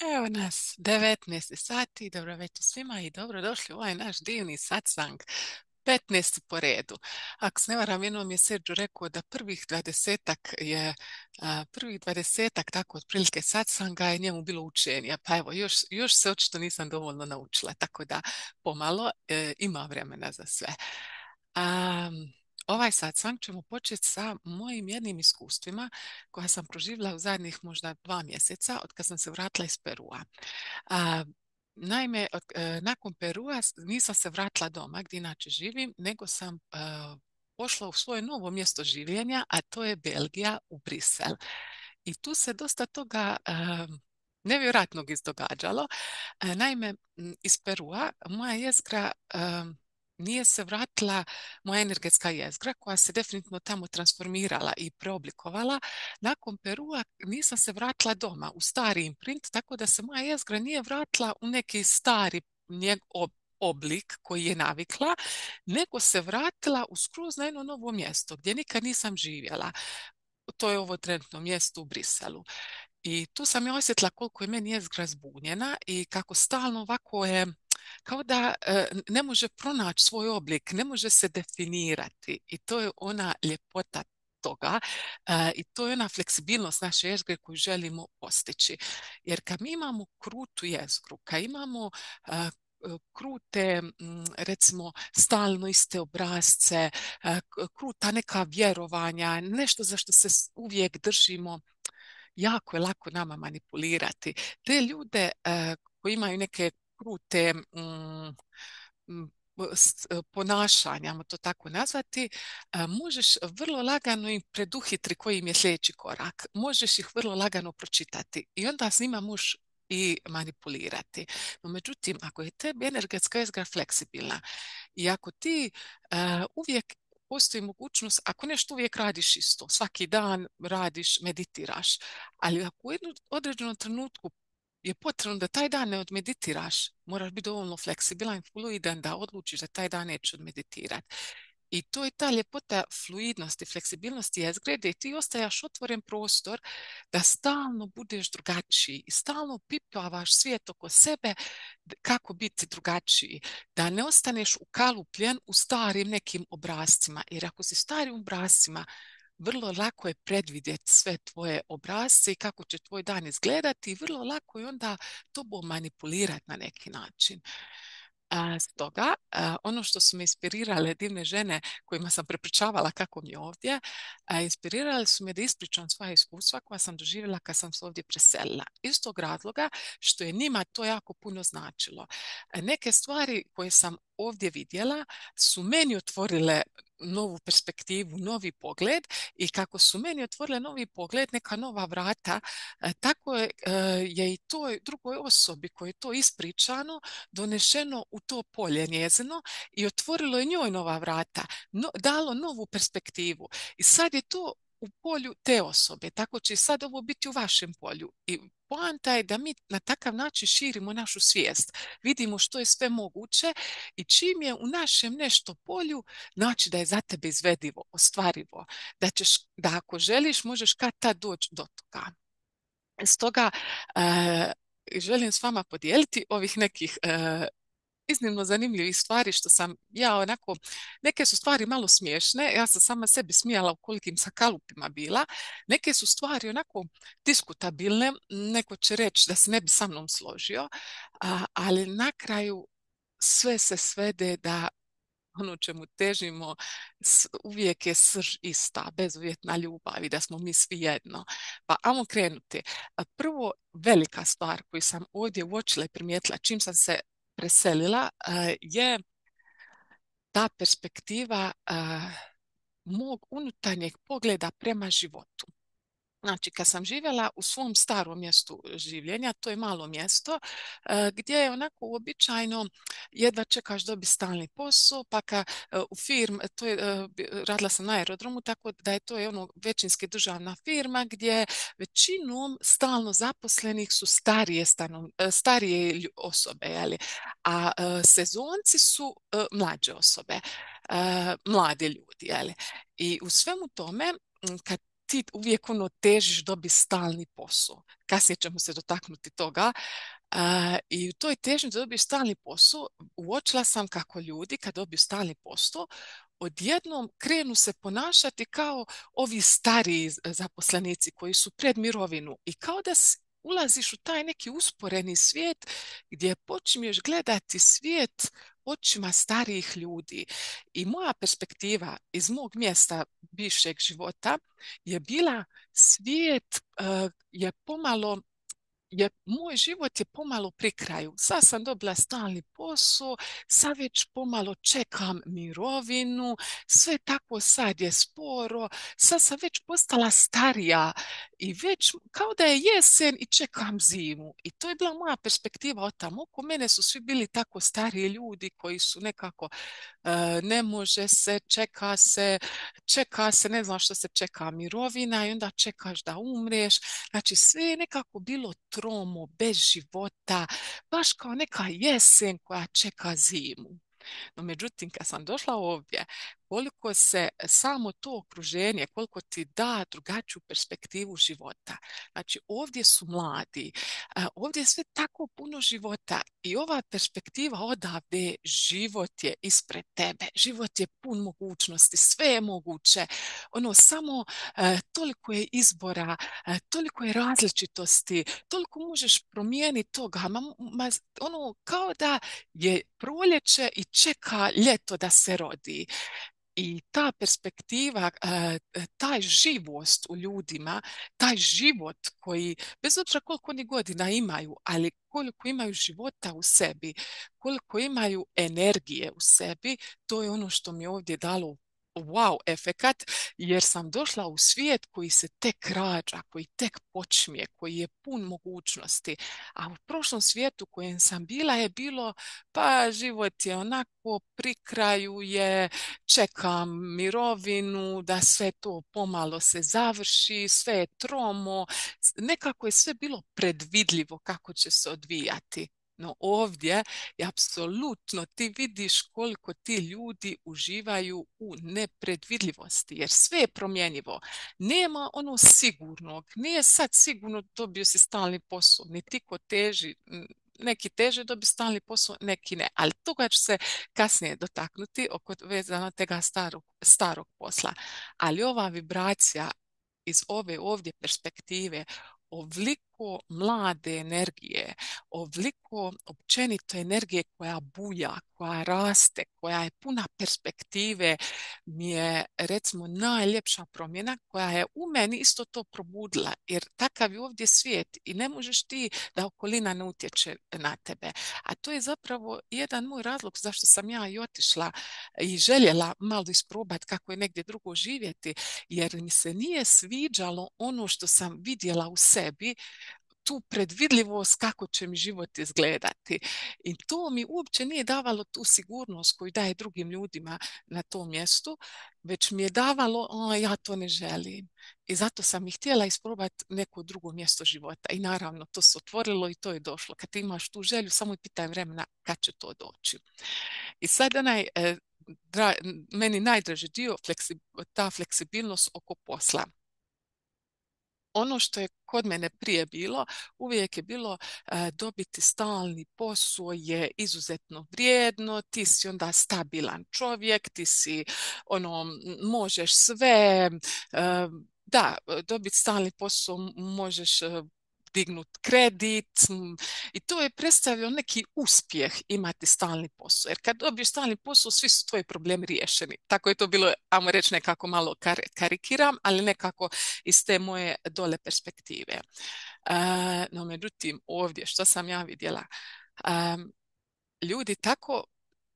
Evo nas, 19 sati, dobro večer svima i dobrodošli u ovaj naš divni satsang, 15 po redu. Ako se ne varam, jednom je Serđu rekao da prvih dvadesetak tako otprilike satsanga je njemu bilo učenje, pa evo, još se očito nisam dovoljno naučila, tako da pomalo ima vremena za sve. A, ovaj satsang ćemo početi sa mojim jednim iskustvima koja sam proživjela u zadnjih možda 2 mjeseca od kad sam se vratila iz Perua. A, naime, nakon Perua nisam se vratila doma gdje inače živim, nego sam pošla u svoje novo mjesto življenja, a to je Belgija, u Brisel. I tu se dosta toga nevjerojatnog izdogađalo. Naime, iz Perua moja jezgra nije se vratila, moja energetska jezgra koja se definitivno tamo transformirala i preoblikovala. Nakon Perua nisam se vratila doma u stari imprint, tako da se moja jezgra nije vratila u neki stari oblik koji je navikla, nego se vratila u skroz na jedno novo mjesto gdje nikad nisam živjela. To je ovo trenutno mjesto u Briselu. I tu sam ja osjetila koliko je meni jezgra zbunjena i kako stalno ovako je, kao da ne može pronaći svoj oblik, ne može se definirati. I to je ona ljepota toga i to je ona fleksibilnost naše jezgre koju želimo postići. Jer kad mi imamo krutu jezgru, kad imamo krute, recimo stalno iste obrazce, kruta neka vjerovanja, nešto za što se uvijek držimo, jako je lako nama manipulirati. Te ljude koji imaju neke krute ponašanja, ajmo to tako nazvati, možeš vrlo lagano im preduhitri koji im je sljedeći korak. Možeš ih vrlo lagano pročitati i onda s njima možeš i manipulirati. No, međutim, ako je tebi energetska jezgra fleksibilna i ako ti uvijek postoji mogućnost, ako nešto uvijek radiš isto, svaki dan radiš, meditiraš, ali ako u jednom određenom trenutku je potrebno da taj dan ne odmeditiraš, moraš biti dovoljno fleksibilan i fluidan da odlučiš da taj dan nećeš odmeditirati. I to je ta ljepota fluidnosti, fleksibilnosti jezgre gdje ti ostajaš otvoren prostor da stalno budeš drugačiji i stalno pipavaš svijet oko sebe kako biti drugačiji. Da ne ostaneš ukalupljen u starim nekim obrascima. Jer ako si starim obrascima, vrlo lako je predvidjeti sve tvoje obrasce i kako će tvoj dan izgledati i vrlo lako je onda tobom manipulirati na neki način. Stoga, ono što su me inspirirale divne žene kojima sam prepričavala kako mi je ovdje, inspirirale su me da ispričam svoja iskustva koja sam doživjela kad sam se ovdje preselila. Iz tog razloga što je njima to jako puno značilo. Neke stvari koje sam ovdje vidjela su meni otvorile novu perspektivu, novi pogled i kako su meni otvorile novi pogled, neka nova vrata, tako je i toj drugoj osobi kojoj je to ispričano donešeno u to polje njezino i otvorilo je njoj nova vrata, dalo novu perspektivu. I sad je to u polju te osobe, tako će i sad ovo biti u vašem polju. I poanta je da mi na takav način širimo našu svijest, vidimo što je sve moguće i čim je u našem nešto polju, znači da je za tebe izvedivo, ostvarivo, da ako želiš možeš kad tad doći do toga. Stoga želim s vama podijeliti ovih nekih iznimno zanimljivih stvari što sam ja onako, neke su stvari malo smiješne, ja sam sama sebi smijala u kolikim sam kalupima bila, neke su stvari onako diskutabilne, neko će reći da se ne bi sa mnom složio, ali na kraju sve se svede da ono čemu težimo uvijek je srž ista, bezuvjetna ljubav i da smo mi svi jedno. Pa ajmo krenuti. Prvo, velika stvar koju sam ovdje uočila i primijetila čim sam se preselila je ta perspektiva mog unutarnjeg pogleda prema životu. Znači, kad sam živjela u svom starom mjestu življenja, to je malo mjesto, gdje je onako uobičajeno jedva čekaš dobiti stalni posao, pa u radila sam na aerodromu, tako da je to ono većinski državna firma gdje većinom stalno zaposlenih su starije osobe, jeli? A sezonci su mlađe osobe, mladi ljudi. Jeli? I u svemu tome, kad ti uvijek ono težiš dobi stalni posao. Kasnije ćemo se dotaknuti toga. I u toj težnji da dobiješ stalni posao, uočila sam kako ljudi kad dobiju stalni posao, odjednom krenu se ponašati kao ovi stariji zaposlenici koji su pred mirovinu i kao da ulaziš u taj neki usporeni svijet gdje počinješ gledati svijet očima starijih ljudi. I moja perspektiva iz mog mjesta bivšeg života je bila svijet je pomalo moj život je pomalo pri kraju. Sad sam dobila stalni posao, sad već pomalo čekam mirovinu, sve tako sad je sporo, sad sam već postala starija i već kao da je jesen i čekam zimu. I to je bila moja perspektiva od tamo. Oko mene su svi bili tako stariji ljudi koji su nekako ne može se, čeka se, ne znam što se čeka, mirovina i onda čekaš da umreš. Znači sve je nekako bilo tromo, bez života, baš kao neka jesen koja čeka zimu. No međutim, kad sam došla ovdje, koliko se samo to okruženje, koliko ti da drugačiju perspektivu života. Znači, ovdje su mladi, ovdje je sve tako puno života i ova perspektiva odavde, život je ispred tebe, život je pun mogućnosti, sve je moguće. Ono, samo toliko je izbora, toliko je različitosti, toliko možeš promijeniti toga, ono, kao da je proljeće i čeka ljeto da se rodi. I ta perspektiva, taj živost u ljudima, taj život koji, bez obzira koliko oni godina imaju, ali koliko imaju života u sebi, koliko imaju energije u sebi, to je ono što mi je ovdje dalo wow efekat, jer sam došla u svijet koji se tek rađa, koji tek počinje, koji je pun mogućnosti. A u prošlom svijetu u kojem sam bila je bilo, pa život je onako, pri kraju je, čekam mirovinu, da sve to pomalo se završi, sve je tromo, nekako je sve bilo predvidljivo kako će se odvijati. No ovdje je apsolutno, ti vidiš koliko ti ljudi uživaju u nepredvidljivosti, jer sve je promjenjivo. Nema ono sigurnog, nije sad sigurno dobio si stalni posao, niti ko teži, neki teže dobiju stalni posao, neki ne. Ali toga ću se kasnije dotaknuti oko vezano tega starog posla. Ali ova vibracija iz ove ovdje perspektive, ovoliko mlade energije, ovoliko općenito energije koja buja, koja raste, koja je puna perspektive, mi je recimo najljepša promjena koja je u meni isto to probudila, jer takav je ovdje svijet i ne možeš ti da okolina ne utječe na tebe. A to je zapravo jedan moj razlog zašto sam ja i otišla i željela malo isprobati kako je negdje drugo živjeti, jer mi se nije sviđalo ono što sam vidjela u sebi, tu predvidljivost kako će mi život izgledati. I to mi uopće nije davalo tu sigurnost koju daje drugim ljudima na tom mjestu, već mi je davalo, ja to ne želim. I zato sam i htjela isprobati neko drugo mjesto života. I naravno, to se otvorilo i to je došlo. Kad imaš tu želju, samo je pitanje vremena kad će to doći. I sad meni najdraži dio, ta fleksibilnost oko posla. Ono što je kod mene prije bilo, uvijek je bilo dobiti stalni posao je izuzetno vrijedno, ti si onda stabilan čovjek, ti si ono, možeš sve, da, dobiti stalni posao možeš dignut kredit i to je predstavljalo neki uspjeh imati stalni posao. Jer kad dobiješ stalni posao, svi su tvoji problemi riješeni. Tako je to bilo, ajmo reći nekako malo karikiram, ali nekako iz te moje dole perspektive. No međutim, ovdje što sam ja vidjela, ljudi tako,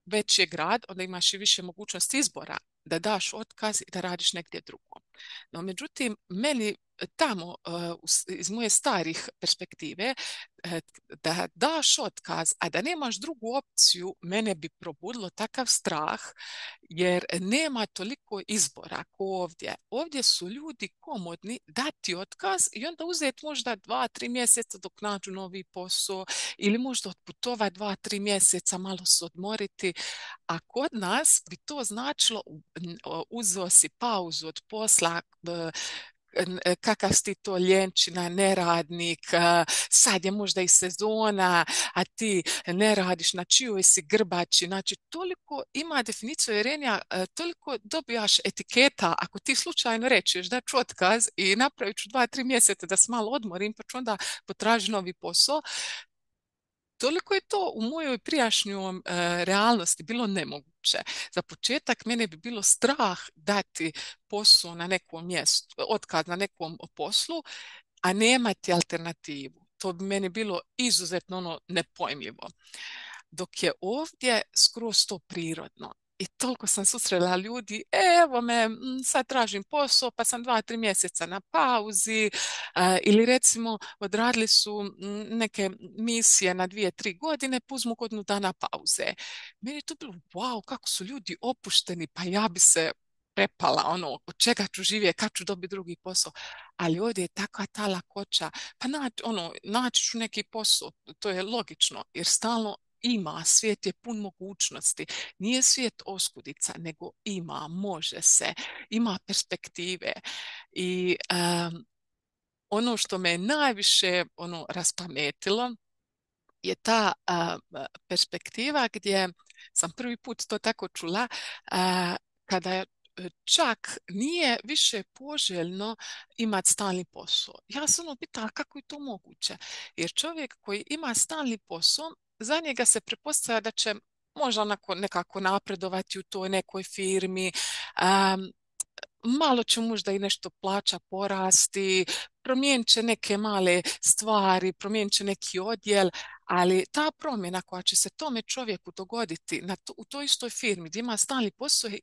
već je grad, onda imaš i više mogućnosti izbora da daš otkaz i da radiš negdje drugo. No međutim, meni tamo iz moje starih perspektive da daš otkaz, a da nemaš drugu opciju, mene bi probudilo takav strah jer nema toliko izbora kao ovdje. Ovdje su ljudi komodni dati otkaz i onda uzeti možda 2-3 mjeseca dok nađu novi posao ili možda otputova 2-3 mjeseca, malo se odmoriti. A kod nas bi to značilo uzeo si pauzu od posla, kakav si ti to ljenčina, neradnik, sad je možda i sezona, a ti ne radiš, na čijoj si grbači. Znači, toliko ima definiciju jerenja, toliko dobijaš etiketa, ako ti slučajno rečeš da ću otkaz i napravit ću 2, 3 mjeseca da se malo odmorim, pa ću onda potražiti novi posao. Toliko je to u mojoj prijašnjoj realnosti bilo nemoguće. Za početak mene bi bilo strah dati posao na nekom mjestu, otkaz na nekom poslu, a nemati alternativu. To bi meni bilo izuzetno nepojmljivo. Dok je ovdje skroz to prirodno. I toliko sam susrela ljudi, evo me, sad tražim posao, pa sam 2, 3 mjeseca na pauzi, ili recimo odradili su neke misije na 2, 3 godine, pa uzmu godinu dana pauze. Meni je to bilo, wow, kako su ljudi opušteni, pa ja bi se prepala, od čega ću živjeti, kad ću dobiti drugi posao. Ali ovdje je takva ta lakoća, pa naći ću neki posao, to je logično, jer stalno ima, svijet je pun mogućnosti. Nije svijet oskudica, nego ima, može se, ima perspektive. I ono što me najviše raspametilo je ta perspektiva gdje sam prvi put to tako čula, kada čak nije više poželjno imati stalni posao. Ja sam pitala kako je to moguće. Jer čovjek koji ima stalni posao, za njega se pretpostavlja da će možda nekako napredovati u toj nekoj firmi, malo će možda i nešto plaća porasti, promijenit će neke male stvari, promijenit će neki odjel, ali ta promjena koja će se tome čovjeku dogoditi u toj istoj firmi gdje ima stalni posao je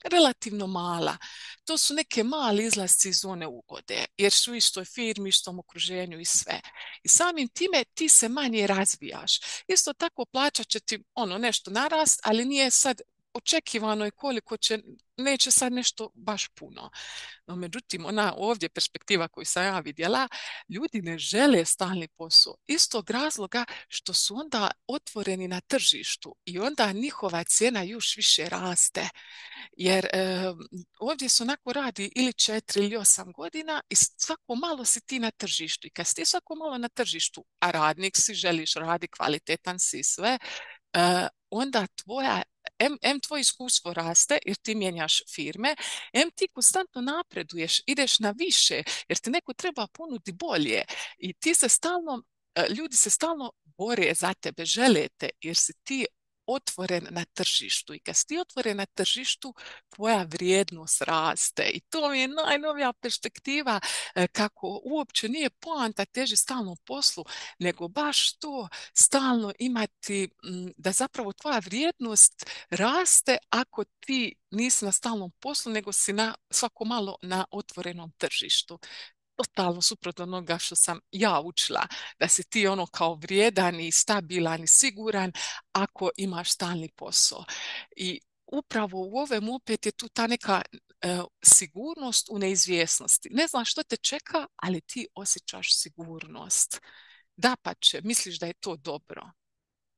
relativno mala. To su neke mali izlasci iz zone ugode, jer su u istoj firmi, istom okruženju i sve. I samim time ti se manje razvijaš. Isto tako plaća će ti nešto narast, ali nije sad očekivano i koliko će, neće sad nešto baš puno. No, međutim, ona ovdje perspektiva koju sam ja vidjela, ljudi ne žele stalni posao. Iz tog razloga što su onda otvoreni na tržištu i onda njihova cijena još više raste. Jer ovdje se onako radi ili 4 ili 8 godina i svako malo si ti na tržištu. I kad si ti svako malo na tržištu, a radnik si, želiš radi, kvalitetan si sve, onda tvoje iskustvo raste jer ti mijenjaš firme, ti konstantno napreduješ, ideš na više jer ti neko treba ponudi bolje i ljudi se stalno bore za tebe, žele te jer si ti otvoren na tržištu i kad si ti otvoren na tržištu tvoja vrijednost raste i to mi je najnovija perspektiva kako uopće nije poanta teži stalnom poslu nego baš to stalno imati da zapravo tvoja vrijednost raste ako ti nisi na stalnom poslu nego si svako malo na otvorenom tržištu. Totalno suprotno onoga što sam ja učila, da si ti kao vrijedan i stabilan i siguran ako imaš stalni posao. I upravo u ovom opet je tu ta neka sigurnost u neizvjesnosti. Ne znaš što te čeka, ali ti osjećaš sigurnost. Dapače, misliš da je to dobro.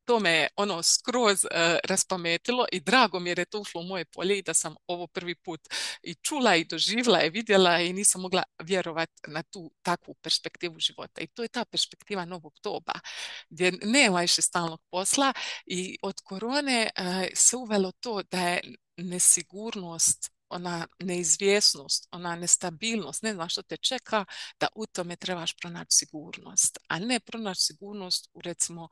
To me je skroz raspametilo i drago mi je da je to ušlo u moje polje i da sam ovo prvi put i čula i doživjela i vidjela i nisam mogla vjerovati na tu takvu perspektivu života. I to je ta perspektiva novog doba gdje nema više stalnog posla i od korone se uvelo to da je nesigurnost, ona neizvjesnost, ona nestabilnost, ne znaš što te čeka, da u tome trebaš pronaći sigurnost, a ne pronaći sigurnost u recimo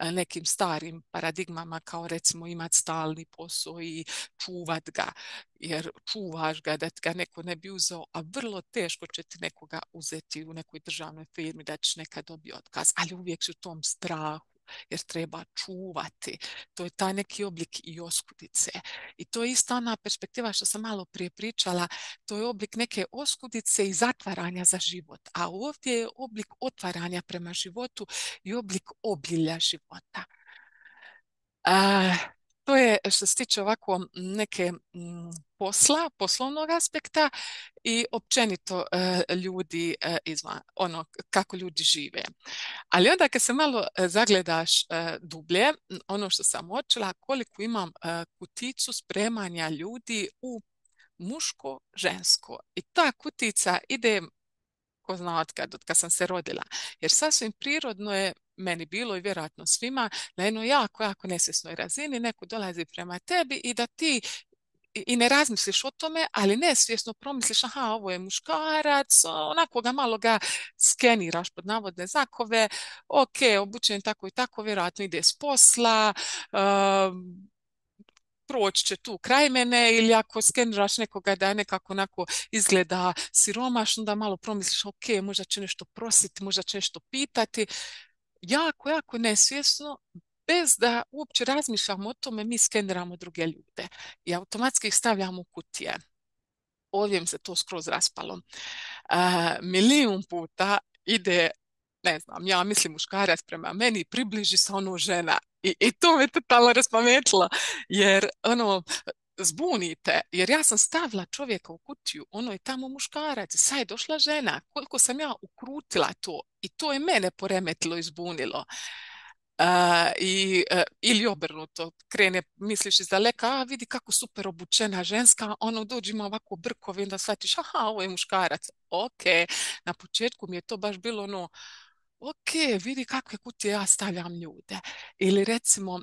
nekim starim paradigmama kao recimo imati stalni posao i čuvat ga, jer čuvaš ga da ti ga neko ne bi uzeo, a vrlo teško će ti nekoga uzeti u nekoj državnoj firmi da ćeš nekad dobiti otkaz, ali uvijek si u tom strahu jer treba čuvati. To je taj neki oblik i oskudice. I to je ista ona perspektiva što sam malo prije pričala, to je oblik neke oskudice i zatvaranja za život. A ovdje je oblik otvaranja prema životu i oblik obilja života. To je što se tiče ovako neke poslovnog aspekta i općenito ljudi izvan, kako ljudi žive. Ali onda kad se malo zagledaš dublje, ono što sam uočila, koliko imam kuticu spremanja ljudi u muško, žensko. I ta kutica ide ko zna od kad sam se rodila. Jer sasvim prirodno je meni bilo i vjerojatno svima na jednoj jako, jako nesvjesnoj razini neko dolazi prema tebi i da ti i ne razmisliš o tome, ali nesvjesno promisliš, aha, ovo je muškarac, onako ga skeniraš pod navodne znakove, ok, obučen tako i tako, vjerojatno ide s posla, proći će tu kraj mene ili ako skeniraš nekoga da nekako onako izgleda siromašno, da malo promisliš, ok, možda će nešto prositi, možda će nešto pitati. Jako, jako nesvjesno, bez da uopće razmišljamo o tome, mi skeniramo druge ljude i automatski ih stavljamo u kutije. Ovdje mi se to skroz raspalo. Milijun puta ide, ne znam, ja mislim muškarac prema meni, približi se ono žena. I to me totalno raspametilo, jer ono, zbunite, jer ja sam stavila čovjeka u kutiju, ono je tamo muškarac, sad je došla žena, koliko sam ja ukrutila to i to je mene poremetilo i zbunilo. Ili obrnuto, krene, misliš iz daleka, a vidi kako super obučena ženska, ono dođe ima ovako brkovi, onda shvatiš, aha, ovo je muškarac. Ok, na početku mi je to baš bilo ono, ok, vidi kakve kutije ja stavljam ljude. Ili recimo,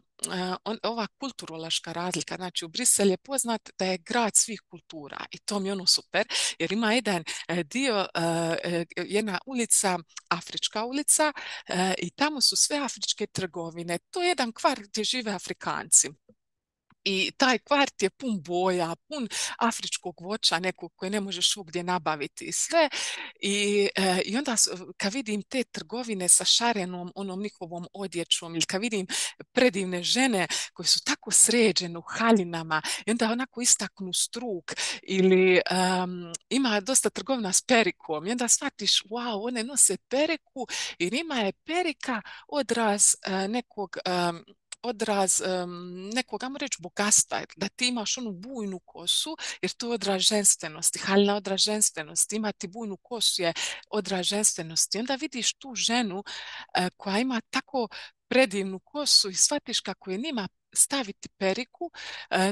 ova kulturološka razlika, znači u Brisel je poznat da je grad svih kultura i to mi je ono super, jer ima jedan dio, jedna ulica, Afrička ulica, i tamo su sve afričke trgovine. To je jedan kvart gdje žive Afrikanci. I taj kvart je pun boja, pun afričkog voća, nekog koje ne možeš ugdje nabaviti i sve. I onda kad vidim te trgovine sa šarenom, onom njihovom odjećom, ili kad vidim predivne žene koje su tako sređene u haljinama i onda onako istaknu struk, ili ima dosta trgovina s perikom i onda shvatiš, wow, one nose periku i njima je perika odraz nekog, ajmo reći, bogatstva, da ti imaš onu bujnu kosu, jer to je odraz ženstvenosti, haljina odraz ženstvenosti, imati bujnu kosu je odraz ženstvenosti. Onda vidiš tu ženu koja ima tako predivnu kosu i shvatiš kako je njima staviti periku,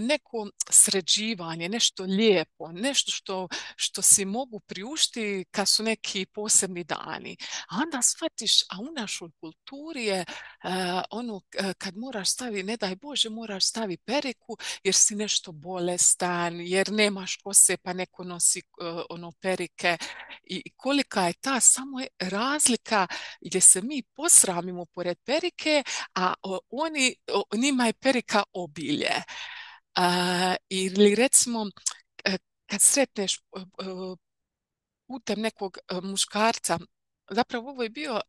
neko sređivanje, nešto lijepo, nešto što si mogu priuštiti kad su neki posebni dani. A onda shvatiš, a u našoj kulturi je ono kad moraš staviti, ne daj Bože, moraš staviti periku jer si nešto bolestan, jer nemaš kose pa neko nosi ono perike. I kolika je ta samo je razlika gdje se mi posramimo pored perike, a njima je perika obilje. Ili recimo kad sretneš putem nekog muškarca, zapravo ovo je bio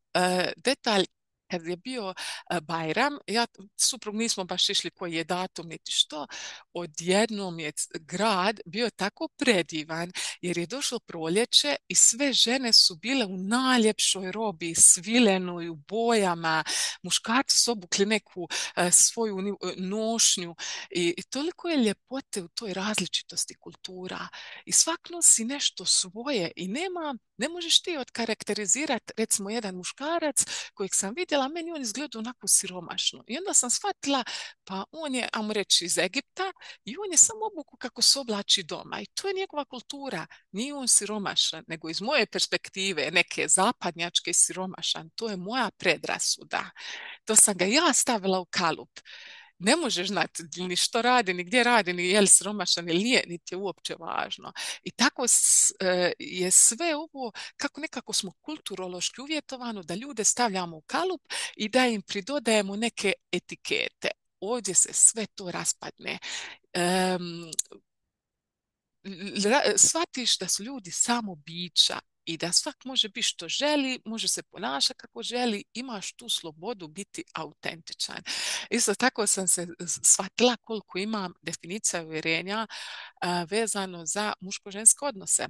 detalj kad je bio Bajram, ja suprug nismo baš išli koji je datum niti što, odjednom je grad bio tako predivan jer je došlo proljeće i sve žene su bile u najljepšoj robi, svilenoj, u bojama, muškarci su obukli neku svoju nošnju i toliko je ljepote u toj različitosti kultura i svak nosi nešto svoje i ne možeš ti otkarakterizirati recimo jedan muškarac kojeg sam vidjela, meni on izgleda onako siromašno. I onda sam shvatila, pa on je, ajmo reći, iz Egipta i on je samo obuku kako se oblači doma. I to je njegova kultura. Nije on siromašan, nego iz moje perspektive, neke zapadnjačke siromašan. To je moja predrasuda. To sam ga ja stavila u kalup. Ne možeš znati ni što radi, ni gdje radi, ni je li siromašan ili nije, niti je uopće važno. I tako je sve ovo, kako nekako smo kulturološki uvjetovano da ljude stavljamo u kalup i da im pridodajemo neke etikete. Ovdje se sve to raspadne. Shvatiš da su ljudi samo bića i da svak može biti što želi, može se ponašati kako želi, imaš tu slobodu biti autentičan. Isto tako sam se shvatila koliko imam definicija uvjerenja vezano za muško-ženske odnose.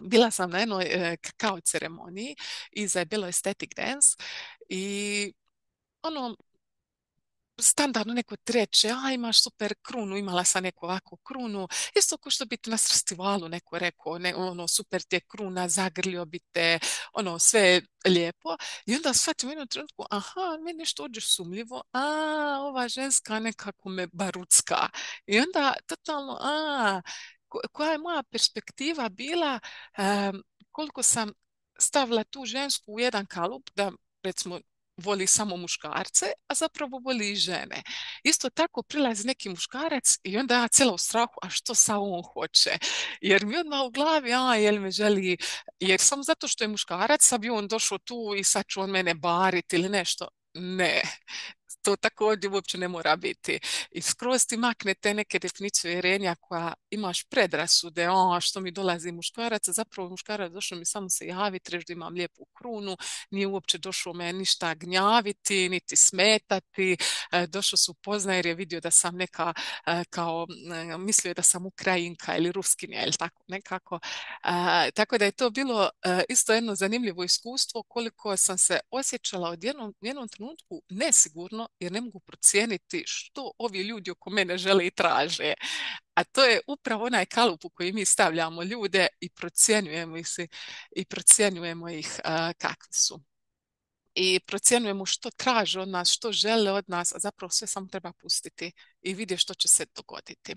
Bila sam na jednoj kakao ceremoniji i za je bilo aesthetic dance i ono, standardno neko treće, a imaš super krunu, imala sam neku ovakvu krunu, isto kao što bi na festivalu neko rekao, ono super ti je kruna, zagrlio bi te, ono sve je lijepo. I onda shvatim u jednom trenutku, aha, meni nešto ođe sumljivo, ova ženska nekako me barucka. I onda totalno, koja je moja perspektiva bila, koliko sam stavila tu žensku u jedan kalup da recimo voli samo muškarce, a zapravo voli i žene. Isto tako prilazi neki muškarac i onda ja cijela u strahu, a što sa on hoće? Jer mi odmah u glavi, a jel me želi, jer samo zato što je muškarac, sad bi on došao tu i sad će on mene bariti ili nešto. Ne, to također uopće ne mora biti. I skroz ti makne te neke definicije uvjerenja koja imaš predrasude, a što mi dolazi muškarac, a zapravo muškarac došao mi samo se javiti, reći da imam lijepu krunu, nije uopće došao me ništa gnjaviti, niti smetati, došao se upoznaje jer je vidio da sam neka kao, mislio je da sam Ukrajinka ili Ruskinja ili tako nekako. Tako da je to bilo isto jedno zanimljivo iskustvo koliko sam se osjećala u jednom trenutku nesigurno jer ne mogu procijeniti što ovi ljudi oko mene žele i traže. A to je upravo onaj kalup u koji mi stavljamo ljude i procjenjujemo ih kakvi su. I procjenjujemo što traže od nas, što žele od nas, a zapravo sve samo treba pustiti i vidjeti što će se dogoditi.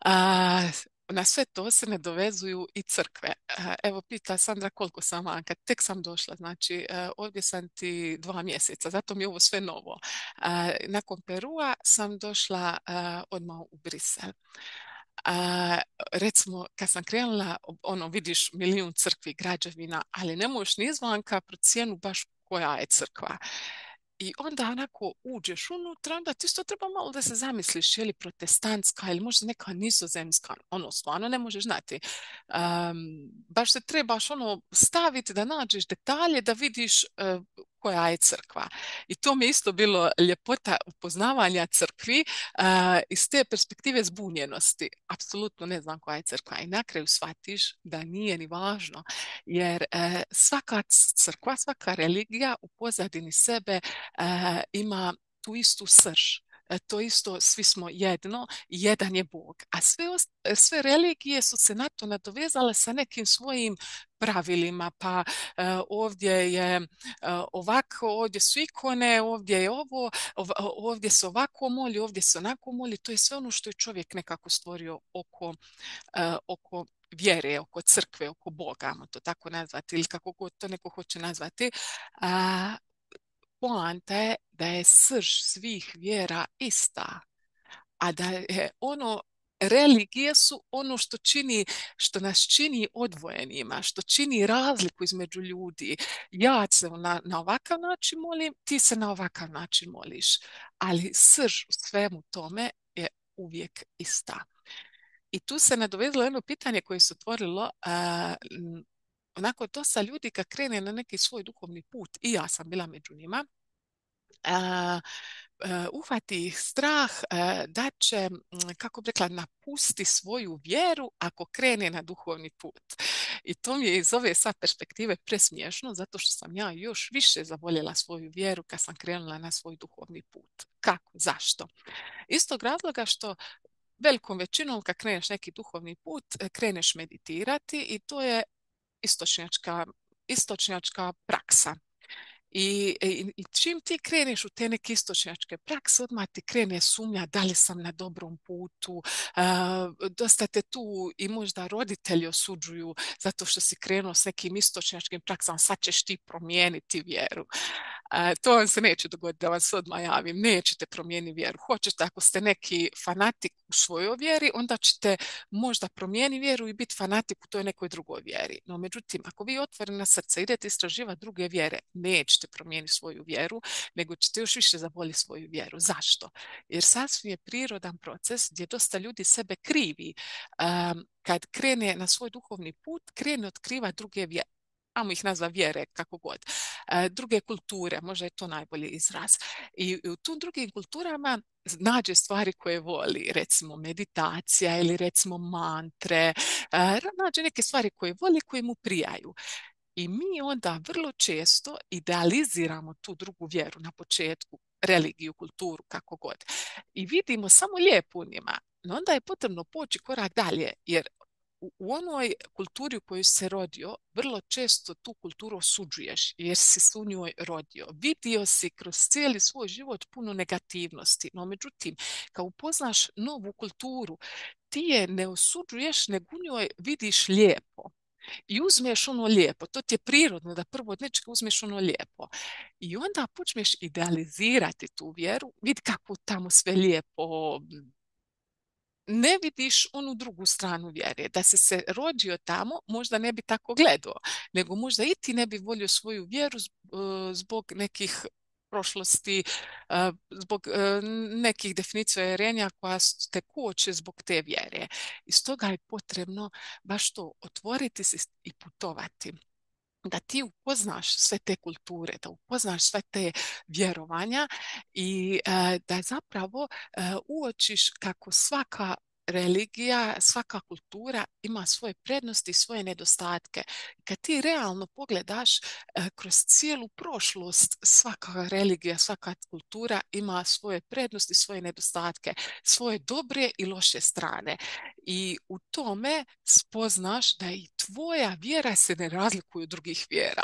A, na sve to se ne dovezuju i crkve. Evo, pita Sandra koliko sam Anka. Tek sam došla, znači ovdje sam ti 2 mjeseca, zato mi je ovo sve novo. Nakon Perua sam došla odmah u Brisel. A, recimo, kad sam krenula, ono, vidiš milijun crkvi, građevina, ali ne možeš ni izvanka procijenu baš koja je crkva. I onda onako uđeš unutra, onda ti isto treba malo da se zamisliš je li protestantska ili možda neka nizozemska, ono stvarno ne možeš znati. Baš se trebaš ono staviti da nađeš detalje da vidiš koja je crkva. I to mi je isto bilo ljepota upoznavanja crkvi iz te perspektive zbunjenosti. Apsolutno ne znam koja je crkva i na kraju shvatiš da nije ni važno jer svaka crkva, svaka religija u pozadini sebe ima tu istu srž. To isto, svi smo jedno, jedan je Bog. A sve religije su se na to nadovezale sa nekim svojim pravilima, pa ovdje je ovako, ovdje su ikone, ovdje je ovo, ovdje se ovako moli, ovdje se onako moli. To je sve ono što je čovjek nekako stvorio oko vjere, oko crkve, oko Boga, ajmo to tako nazvati, ili kako god to neko hoće nazvati. Poanta je da je srž svih vjera ista, a da je ono religije su ono što nas čini odvojenima, što čini razliku između ljudi. Ja se na ovakav način molim, ti se na ovakav način moliš, ali srž u svemu tome je uvijek ista. I tu se nadovezalo jedno pitanje koje se otvorilo, onako dosta ljudi kad krene na neki svoj duhovni put, i ja sam bila među njima, uhvati ih strah da će, kako bi rekla, napusti svoju vjeru ako krene na duhovni put. I to mi je iz ove sad perspektive presmiješno, zato što sam ja još više zavoljela svoju vjeru kad sam krenula na svoj duhovni put. Kako? Zašto? Iz tog razloga što velikom većinom kad kreneš neki duhovni put, kreneš meditirati i to je istočnjačka praksa. I čim ti kreneš u te neke istočnjačke prakse, odmah ti krene sumnja da li sam na dobrom putu, dosta te tu i možda roditelji osuđuju zato što si krenuo s nekim istočnjačkim praksama, sad ćeš ti promijeniti vjeru. To vam se neće dogoditi, da vam se odmah javim, nećete promijeniti vjeru. Hoćete, ako ste neki fanatik u svojoj vjeri, onda ćete možda promijeniti vjeru i biti fanatik u toj nekoj drugoj vjeri. No, međutim, ako vi otvorena srca idete istraživati druge vjere, nećete promijeniti svoju vjeru, nego ćete još više zavoljeti svoju vjeru. Zašto? Jer sasvim je prirodan proces gdje dosta ljudi sebe krivi. Kad krene na svoj duhovni put, krene otkriva druge vjere. Amo ih nazva vjere, kako god. Druge kulture, možda je to najbolji izraz. I u tim drugim kulturama nađe stvari koje voli, recimo meditacija ili recimo mantre, nađe neke stvari koje voli, koje mu prijaju. I mi onda vrlo često idealiziramo tu drugu vjeru na početku, religiju, kulturu, kako god. I vidimo samo lijepo u njima. No onda je potrebno poći korak dalje, jer u onoj kulturi u kojoj se rodio, vrlo često tu kulturu osuđuješ jer si se u njoj rodio. Vidio si kroz cijeli svoj život puno negativnosti, no međutim, kad upoznaš novu kulturu, ti je ne osuđuješ, nego u njoj vidiš lijepo. I uzmeš ono lijepo, to ti je prirodno da prvo od nečega uzmeš ono lijepo. I onda počneš idealizirati tu vjeru, vidi kako tamo sve lijepo, ne vidiš onu drugu stranu vjere. Da si se rodio tamo, možda ne bi tako gledao, nego možda i ti ne bi volio svoju vjeru zbog nekih prošlosti, zbog nekih definicija vjerenja koja te koče zbog te vjere. I stoga je potrebno baš to otvoriti se i putovati, da ti upoznaš sve te kulture, da upoznaš sve te vjerovanja i da zapravo uočiš kako svaka religija, svaka kultura ima svoje prednosti i svoje nedostatke. Kad ti realno pogledaš kroz cijelu prošlost, svaka religija, svaka kultura ima svoje prednosti, svoje nedostatke, svoje dobre i loše strane. I u tome spoznaš da i tvoja vjera se ne razlikuje od drugih vjera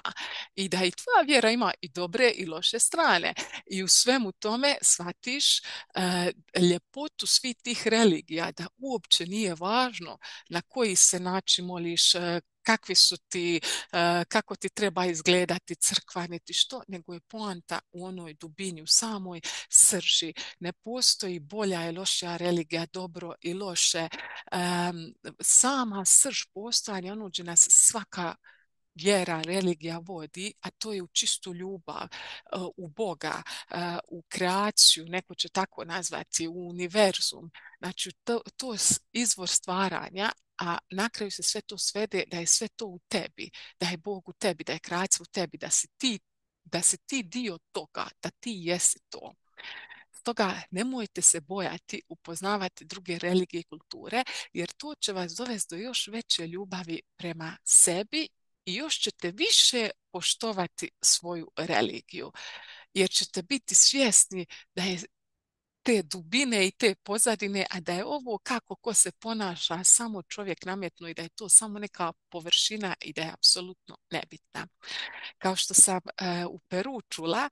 i da i tvoja vjera ima i dobre i loše strane. I u svemu tome shvatiš ljepotu svih tih religija, da uopće nije važno na koji se način moliš, kakvi su ti, kako ti treba izgledati crkva, niti što, nego je poanta u onoj dubini, u samoj srži. Ne postoji bolja i lošija religija, dobro i loše. Sama srž postojanja, ono gdje nas svaka vjera, religija vodi, a to je u čistu ljubav, u Boga, u kreaciju, neko će tako nazvati, u univerzum. Znači, to je izvor stvaranja, a na kraju se sve to svede da je sve to u tebi, da je Bog u tebi, da je kreacija u tebi, da si ti dio toga, da ti jesi to. Stoga nemojte se bojati upoznavati druge religije i kulture, jer to će vas dovesti do još veće ljubavi prema sebi i još ćete više poštovati svoju religiju. Jer ćete biti svjesni da je te dubine i te pozadine, a da je ovo kako ko se ponaša samo čovjek nametno i da je to samo neka površina i da je apsolutno nebitna. Kao što sam u Peru čula,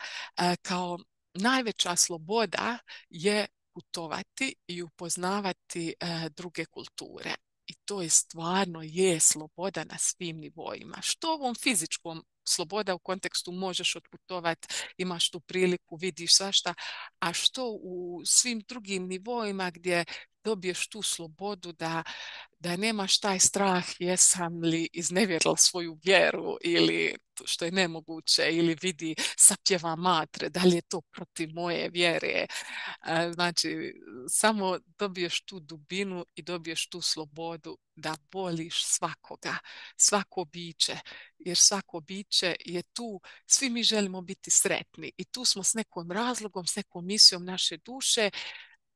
kao najveća sloboda je putovati i upoznavati druge kulture. I to je stvarno je sloboda na svim nivoima. Što ovom fizičkom sloboda u kontekstu možeš otputovati, imaš tu priliku, vidiš svašta, a što u svim drugim nivoima gdje dobiješ tu slobodu da nemaš taj strah jesam li iznevjerila svoju vjeru ili što je nemoguće ili vidi sapjeva matre, da li je to protiv moje vjere. Znači, samo dobiješ tu dubinu i dobiješ tu slobodu da voliš svakoga, svako biće, jer svako biće je tu, svi mi želimo biti sretni i tu smo s nekom razlogom, s nekom misijom naše duše.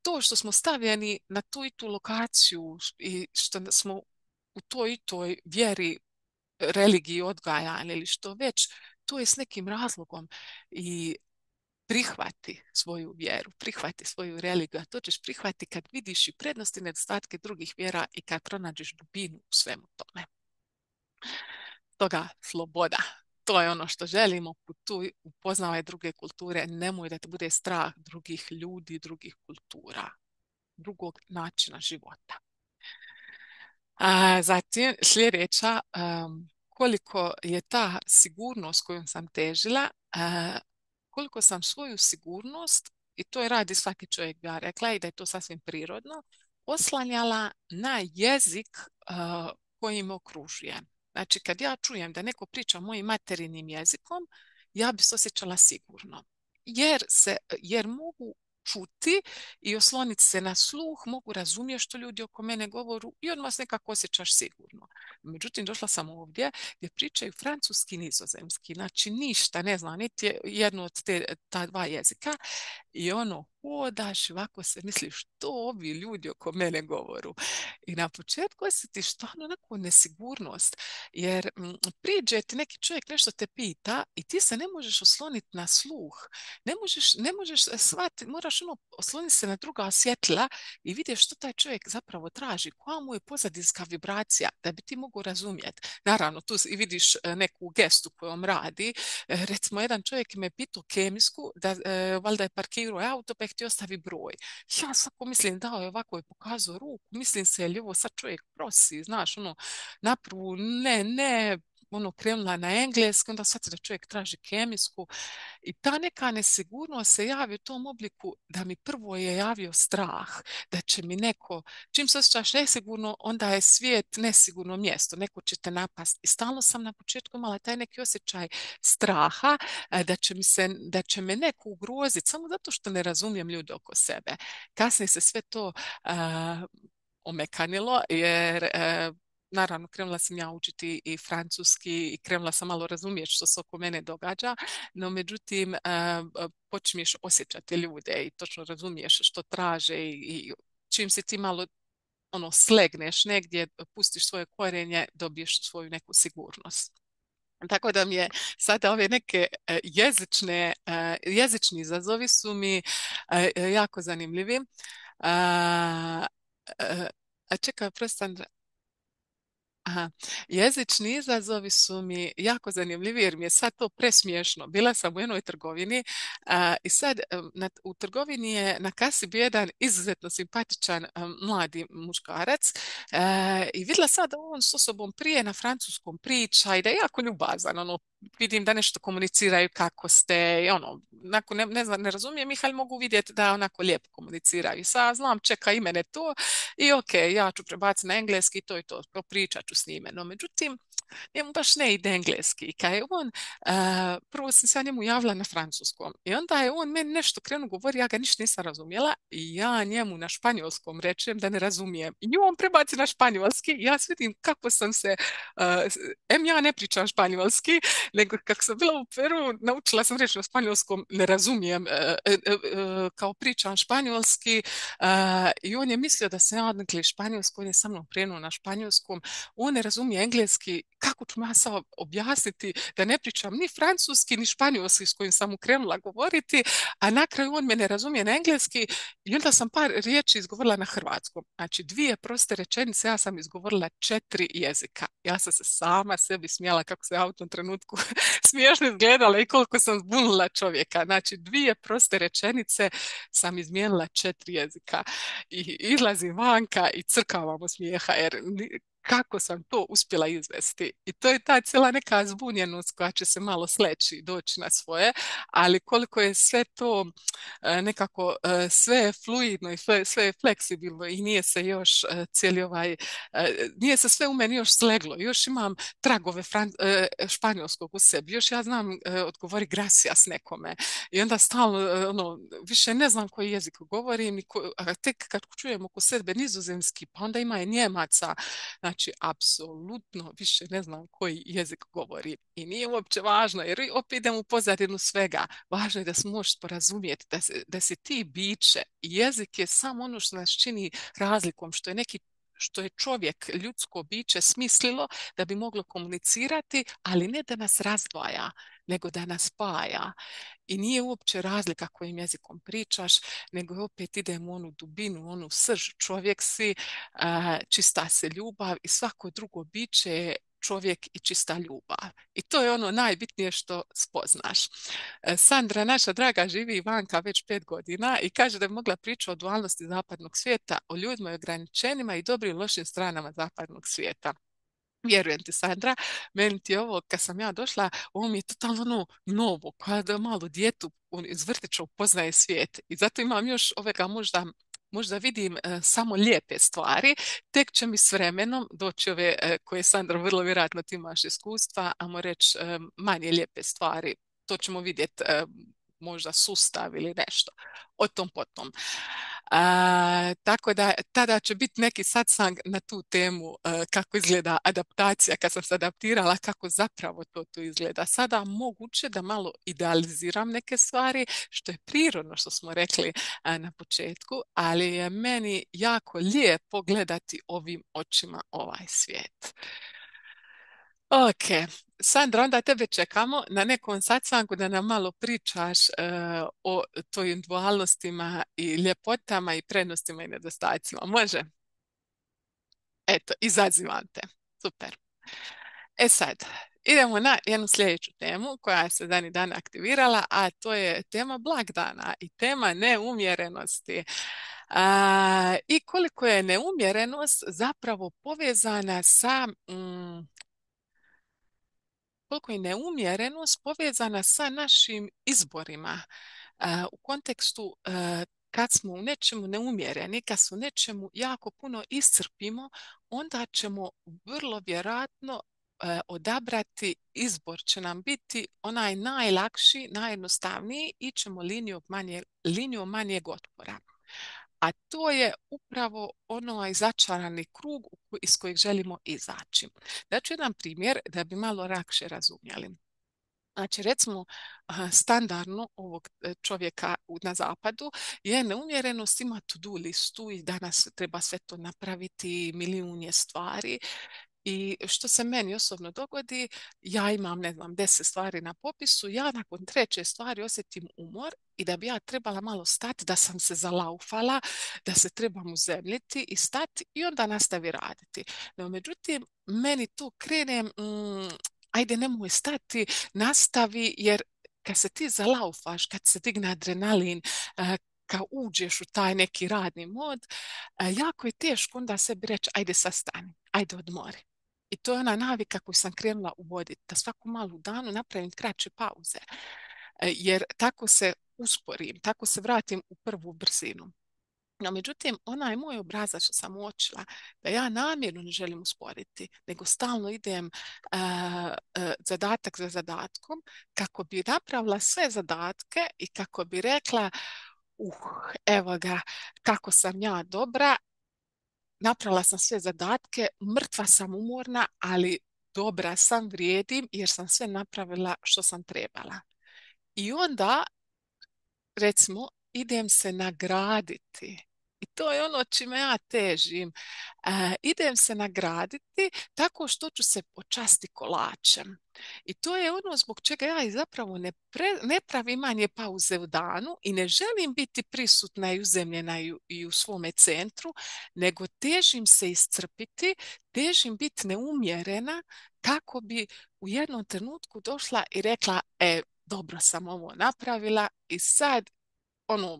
To što smo stavljeni na tu i tu lokaciju i što smo u toj i toj vjeri, religiji odgajani ili što već, to je s nekim razlogom i prihvati svoju vjeru, prihvati svoju religiju, a to ćeš prihvati kad vidiš i prednosti i nedostatke drugih vjera i kad pronađeš dubinu u svemu tome. Toga sloboda. To je ono što želimo, putuj, upoznavaj druge kulture, nemoj da te bude strah drugih ljudi, drugih kultura, drugog načina života. Zatim sljedeća, koliko je ta sigurnost kojom sam težila, koliko sam svoju sigurnost, i to je radi svaki čovjek, bi ja rekla, i da je to sasvim prirodno, oslanjala na jezik koji me okružuje. Znači, kad ja čujem da neko priča mojim materinim jezikom, ja bi se osjećala sigurno. Jer mogu čuti i osloniti se na sluh, mogu razumjeti što ljudi oko mene govoru i odmah se nekako osjećaš sigurno. Međutim, došla sam ovdje gdje pričaju francuski i nizozemski, znači ništa, ne znam, niti jedno od ta dva jezika i ono, hodaš, ovako se misliš što ovi ljudi oko mene govoru. I na početku osjetiš stvarno neku nesigurnost, jer priđe ti neki čovjek nešto te pita i ti se ne možeš osloniti na sluh, ne možeš shvatiti, moraš osloniti se na druga osjetila i vidjeti što taj čovjek zapravo traži, koja mu je pozadinska vibracija da bi ti mogu razumjeti. Naravno, tu i vidiš neku gestu kojom radi. Recimo, jedan čovjek me pitao kemijsku, da valjda je parkirao auto, pa je nek ti ostavi broj. Ja svako mislim, dao je ovako je pokazao ruku, mislim se, je li ovo sad čovjek prosi, znaš, ono, naprvu, ne, ono, krenula na engleski, onda sad da čovjek traži kemijsku i ta neka nesigurnost se javi u tom obliku da mi prvo je javio strah, da će mi neko, čim se osjećaš nesigurno, onda je svijet nesigurno mjesto, neko će te napast. I stalno sam na početku imala taj neki osjećaj straha da će me neko ugroziti samo zato što ne razumijem ljude oko sebe. Kasnije se sve to omekanilo jer naravno krenula sam ja učiti i francuski i krenula sam malo razumjeti što se oko mene događa, no međutim počneš osjećati ljude i točno razumiješ što traže i čim se ti malo ono slegneš negdje, pustiš svoje korenje, dobiješ svoju neku sigurnost. Tako da mi je sada ove neke jezični izazovi su mi jako zanimljivi. A, čekaj, prosto Aha. Jezični izazovi su mi jako zanimljivi jer mi je sad to presmiješno. Bila sam u jednoj trgovini i sad u trgovini je na kasi bio jedan izuzetno simpatičan mladi muškarac i vidjela sad da on s osobom prije na francuskom priča i da je jako ljubazan. Ono, vidim da nešto komuniciraju kako ste i ono, onako ne znam, ne razumijem ih, ali mogu vidjeti da onako lijepo komuniciraju. I sad znam, čeka i mene to i ok, ja ću prebaciti na engleski i to i to, pričat ću s njime. No, međutim, njemu baš ne ide engleski. I kad je on, prvo sam se ja njemu javila na francuskom i onda je on meni nešto krenuo govori, ja ga ništa nisam razumjela i ja njemu na španjolskom rečem da ne razumijem. I nju on prebaci na španjolski i ja vidim kako sam se, ja ne pričam španjolski, nego kako sam bila u Peru, naučila sam reći na španjolskom, ne razumijem, kao pričam španjolski i on je mislio da se ja odnekli španjolsko, on je sa mnom krenuo na španjolskom, on ne razumije engleski, kako ću ja sad objasniti da ne pričam ni francuski ni španjolski s kojim sam mu krenula govoriti, a na kraju on me ne razumije na engleski i onda sam par riječi izgovorila na hrvatskom. Znači dvije proste rečenice, ja sam izgovorila 4 jezika. Ja sam se sama sebi smijala kako se ja u tom trenutku smiješno izgledala i koliko sam zbunila čovjeka. Znači dvije proste rečenice sam izmijenila 4 jezika i izlazim vanka i crkavam od smijeha jer kako sam to uspjela izvesti. I to je ta cijela neka zbunjenost koja će se malo sleći i doći na svoje, ali koliko je sve to nekako sve je fluidno i sve je fleksibilno i nije se još cijeli nije se sve u meni još sleglo. Još imam tragove španjolskog u sebi. Još ja znam odgovori gracias nekome. I onda stalno ono, više ne znam koji jezik govorim a tek kad čujem oko sebe nizozemski, pa onda ima i Njemaca. Znači, apsolutno više ne znam koji jezik govori. I nije uopće važno, jer opet idem u pozadinu svega. Važno je da se možeš porazumjeti, da si ti biće. Jezik je samo ono što nas čini razlikom, što je čovjek, ljudsko biće smislilo da bi moglo komunicirati, ali ne da nas razdvaja, nego da nas spaja. I nije uopće razlika kojim jezikom pričaš, nego opet idemo u onu dubinu, onu srž. Čovjek si, čista se ljubav i svako drugo biće je čovjek i čista ljubav. I to je ono najbitnije što spoznaš. Sandra, naša draga, živi vanka već 5 godina i kaže da bi mogla pričati o dualnosti zapadnog svijeta, o ljudima i ograničenjima i dobrim i lošim stranama zapadnog svijeta. Vjerujem ti, Sandra, meni ti je ovo, kad sam ja došla, ovo mi je totalno ono novo, kao da malo djetu iz vrtića upoznaje svijet. I zato imam još ovega možda vidim samo lijepe stvari, tek će mi s vremenom doći ove koje, Sandra, vrlo vjerojatno ti imaš iskustva, a reći manje lijepe stvari. To ćemo vidjeti možda sustav ili nešto. O tom potom. Tako da tada će biti neki satsang na tu temu kako izgleda adaptacija, kad sam se adaptirala, kako zapravo to izgleda. Sada moguće da malo idealiziram neke stvari, što je prirodno što smo rekli na početku, ali je meni jako lijepo gledati ovim očima ovaj svijet. Ok, Sandra, onda tebe čekamo na nekom satsangu da nam malo pričaš o tvojim dualnostima i ljepotama i prednostima i nedostacima. Može? Eto, izazivam te. Super. E sad, Idemo na jednu sljedeću temu koja se dani dana aktivirala, a to je tema blagdana i tema neumjerenosti. I koliko je neumjerenost zapravo povezana sa koliko je neumjerenost povezana sa našim izborima u kontekstu kad smo u nečemu neumjereni, kad se u nečemu jako puno iscrpimo, onda ćemo vrlo vjerojatno odabrati izbor će nam biti onaj najlakši, najjednostavniji i ćemo linijom manjeg otpora. A to je upravo onaj začarani krug iz kojeg želimo izaći. Daću jedan primjer da bi malo lakše razumjeli. Znači, recimo, standardno ovog čovjeka na zapadu je neumjerenost ima to-do listu i danas treba sve to napraviti, milijun je stvari. I što se meni osobno dogodi, ja imam, ne znam, 10 stvari na popisu, ja nakon treće stvari osjetim umor i da bi ja trebala malo stati, da sam se zalaufala, da se trebam uzemljiti i stati i onda nastavi raditi. No, međutim, meni to krene, ajde nemoj stati, nastavi, jer kad se ti zalaufaš, kad se digne adrenalin, kad uđeš u taj neki radni mod, jako je teško onda sebi reći, ajde sad stani, ajde odmori. I to je ona navika koju sam krenula uvoditi, da svaku malu danu napravim kraće pauze. Jer tako se usporim, tako se vratim u prvu brzinu. No, međutim, onaj moj obrazac što sam uočila, da ja namjerno ne želim usporiti, nego stalno idem zadatak za zadatkom, kako bi napravila sve zadatke i kako bi rekla, evo ga, kako sam ja dobra, napravila sam sve zadatke, mrtva sam umorna, ali dobra sam, vrijedim jer sam sve napravila što sam trebala. I onda, recimo, idem se nagraditi. I to je ono čime ja težim. Idem se nagraditi tako što ću se počasti kolačem. I to je ono zbog čega ja i zapravo ne pravim manje pauze u danu i ne želim biti prisutna i uzemljena i u svome centru, nego težim se iscrpiti, težim biti neumjerena kako bi u jednom trenutku došla i rekla, dobro sam ovo napravila i sad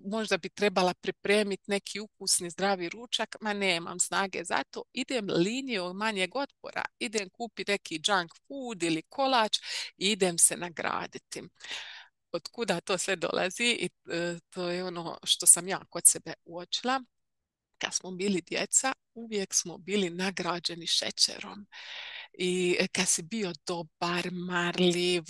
možda bi trebala pripremiti neki ukusni zdravi ručak, ma nemam snage, zato idem linijom manjeg otpora, idem kupiti neki junk food ili kolač i idem se nagraditi. Od kuda to sve dolazi i to je ono što sam ja kod sebe uočila. Kad smo bili djeca, uvijek smo bili nagrađeni šećerom. I kad si bio dobar, marljiv,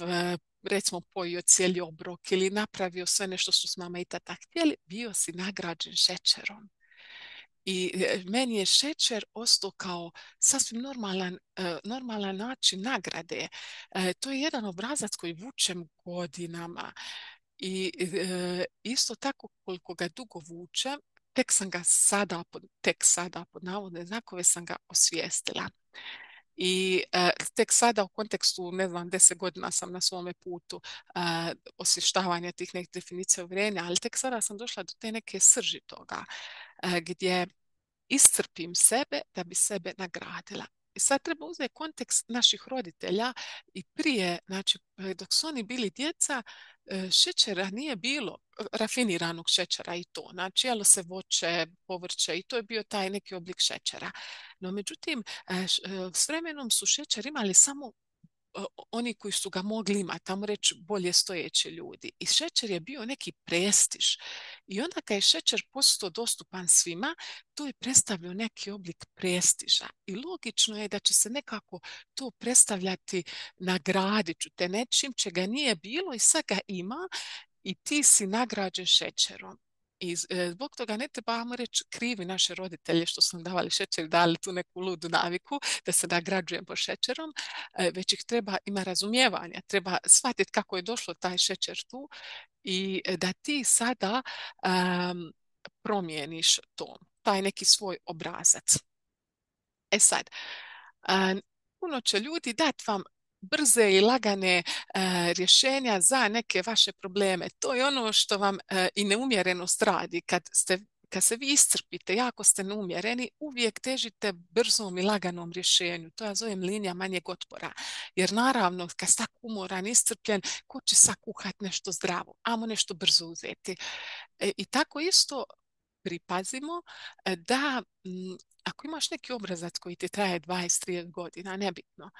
recimo pojio cijeli obrok ili napravio sve nešto što s mama i tata htjeli, bio si nagrađen šećerom. I meni je šećer ostao kao sasvim normalan način nagrade. To je jedan obrazac koji vučem godinama. I isto tako koliko ga dugo vučem, tek sada pod navodne znakove sam ga osvijestila. I tek sada u kontekstu, ne znam, 10 godina sam na svome putu osvještavanja tih nekih definicija uvjerenja, ali tek sada sam došla do te neke srži toga, gdje iscrpim sebe da bi sebe nagradila. I sad treba uzeti kontekst naših roditelja i prije, znači dok su oni bili djeca, šećera nije bilo, rafiniranog šećera i to. Znači jelo se voće, povrće i to je bio taj neki oblik šećera. No međutim, s vremenom su šećer imali samo oni koji su ga mogli imati, tamo reći bolje stojeći ljudi. I šećer je bio neki prestiž. I onda kad je šećer postao dostupan svima, to je predstavljao neki oblik prestiža. I logično je da će se nekako to predstavljati, nagradit ću te nečim čega nije bilo i sad ga ima i ti si nagrađen šećerom. I zbog toga ne trebamo reći krivi naše roditelje što su nam davali šećer, dali tu neku ludu naviku da se nagrađujem po šećerom, već ih ima razumijevanja, treba shvatiti kako je došlo taj šećer tu i da ti sada promijeniš to, taj neki svoj obrazac. E sad, puno će ljudi dati vam brze i lagane rješenja za neke vaše probleme. To je ono što vam i neumjerenost radi. kad se vi iscrpite, jako ste neumjereni, uvijek težite brzom i laganom rješenju. To ja zovem linija manjeg otpora. Jer naravno, kad ste tako umoran, iscrpljen, ko će sad kuhat nešto zdravo? Amo nešto brzo uzeti. I tako isto pripazimo da ako imaš neki obrazac koji ti traje 20-30 godina, nebitno,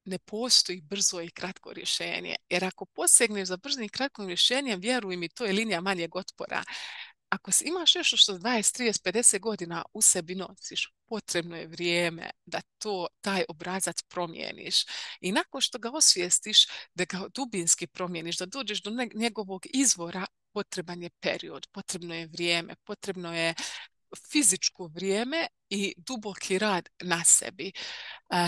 ne postoji brzo i kratko rješenje. Jer ako posegneš za brzim i kratkim rješenjem, vjeruj mi, to je linija manjeg otpora. Ako imaš nešto što 20, 30, 50 godina u sebi nosiš, potrebno je vrijeme da taj obrazac promijeniš. I nakon što ga osvijestiš, da ga dubinski promijeniš, da dođeš do njegovog izvora, potreban je period, potrebno je vrijeme, potrebno je fizičko vrijeme i duboki rad na sebi.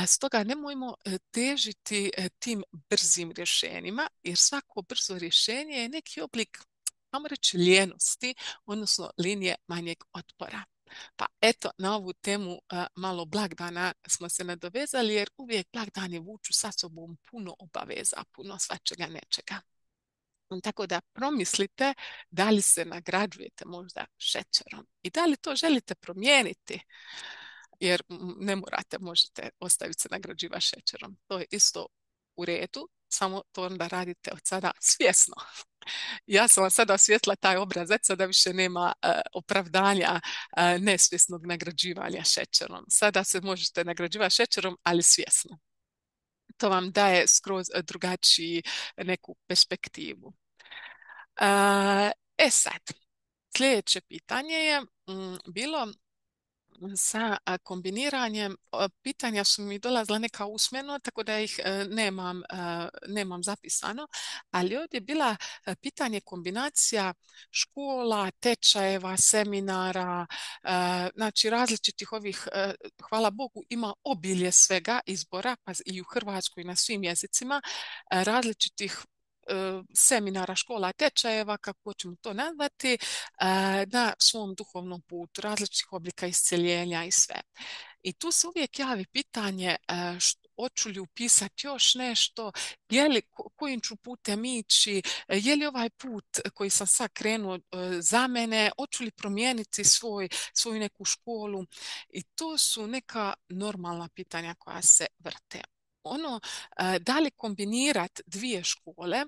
Stoga nemojmo težiti tim brzim rješenjima, jer svako brzo rješenje je neki oblik, ajmo reći, lijenosti, odnosno linije manjeg otpora. Pa eto, na ovu temu malo blagdana smo se nadovezali, jer uvijek blagdani vuču sa sobom puno obaveza, puno svačega nečega. Tako da promislite da li se nagrađujete možda šećerom i da li to želite promijeniti, jer ne morate, možete ostaviti se nagrađivati šećerom. To je isto u redu, samo to onda radite od sada svjesno. Ja sam vam sada osvijetla taj obrazac, da više nema opravdanja nesvjesnog nagrađivanja šećerom. Sada se možete nagrađivati šećerom, ali svjesno. To vam daje skroz drugačiju neku perspektivu. Sad, sljedeće pitanje je bilo sa kombiniranjem. Pitanja su mi dolazila neka usmeno, tako da ih nemam zapisano, ali ovdje je bila pitanje kombinacija škola, tečajeva, seminara, znači različitih ovih, hvala Bogu, ima obilje svega izbora, pa i u Hrvatskoj na svim jezicima, različitih seminara, škola, tečajeva, kako ćemo to nazvati, na svom duhovnom putu, različitih oblika isceljenja i sve. I tu se uvijek javi pitanje hoću li upisati još nešto, kojim ću putem ići, je li ovaj put koji sam sad krenuo za mene, hoću li promijeniti svoju neku školu. I to su neka normalna pitanja koja se vrte. Da li kombinirati dvije škole,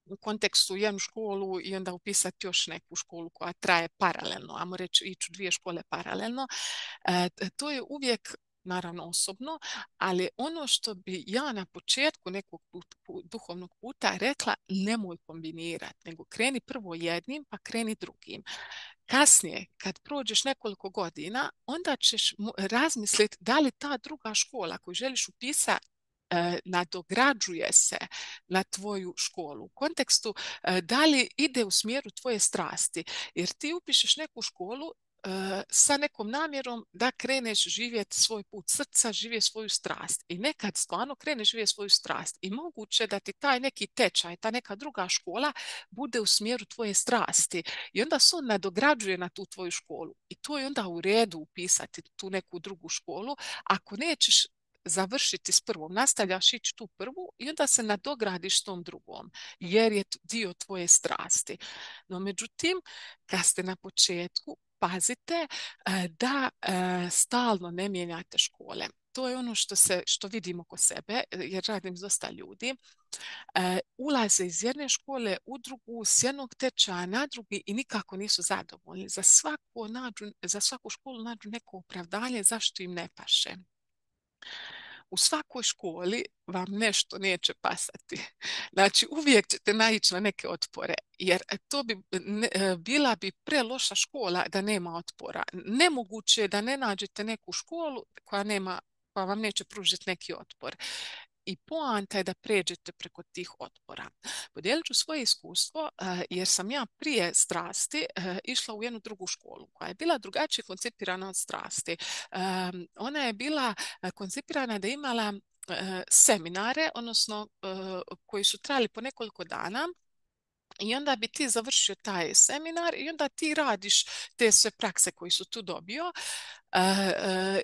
u kontekstu jednu školu i onda upisati još neku školu koja traje paralelno, ajmo reći ići u dvije škole paralelno, to je uvijek naravno osobno, ali ono što bi ja na početku nekog duhovnog puta rekla, nemoj kombinirati, nego kreni prvo jednim pa kreni drugim. Kasnije, kad prođeš nekoliko godina, onda ćeš razmisliti da li ta druga škola koju želiš upisati nadograđuje se na tvoju školu. U kontekstu da li ide u smjeru tvoje strasti. Jer ti upišeš neku školu sa nekom namjerom da kreneš živjeti svoj put srca, živjeti svoju strast. I nekad stvarno kreneš živjeti svoju strast. I moguće da ti taj neki tečaj, ta neka druga škola bude u smjeru tvoje strasti. I onda se on nadograđuje na tu tvoju školu. I to je onda u redu upisati tu neku drugu školu. Ako nećeš završiti s prvom, nastavljaš ići tu prvu i onda se nadogradiš s tom drugom, jer je dio tvoje strasti. No međutim, kad ste na početku, pazite da stalno ne mijenjate škole. To je ono što vidimo kod sebe, jer radim s dosta ljudi. Ulaze iz jedne škole u drugu, s jednog tečaja na drugi i nikako nisu zadovoljni. Za svaku školu nađu neko opravdanje zašto im ne paše. U svakoj školi vam nešto neće pasati. Znači, uvijek ćete naići na neke otpore, jer to bila bi preloša škola da nema otpora. Nemoguće je da ne nađete neku školu koja vam neće pružiti neki otpor. I poanta je da pređete preko tih otpora. Podijelit ću svoje iskustvo jer sam ja prije strasti išla u jednu drugu školu koja je bila drugačije koncipirana od strasti. Ona je bila koncipirana da je imala seminare, odnosno koji su trajali po nekoliko dana. I onda bi ti završio taj seminar i onda ti radiš te sve prakse koji su tu dobio.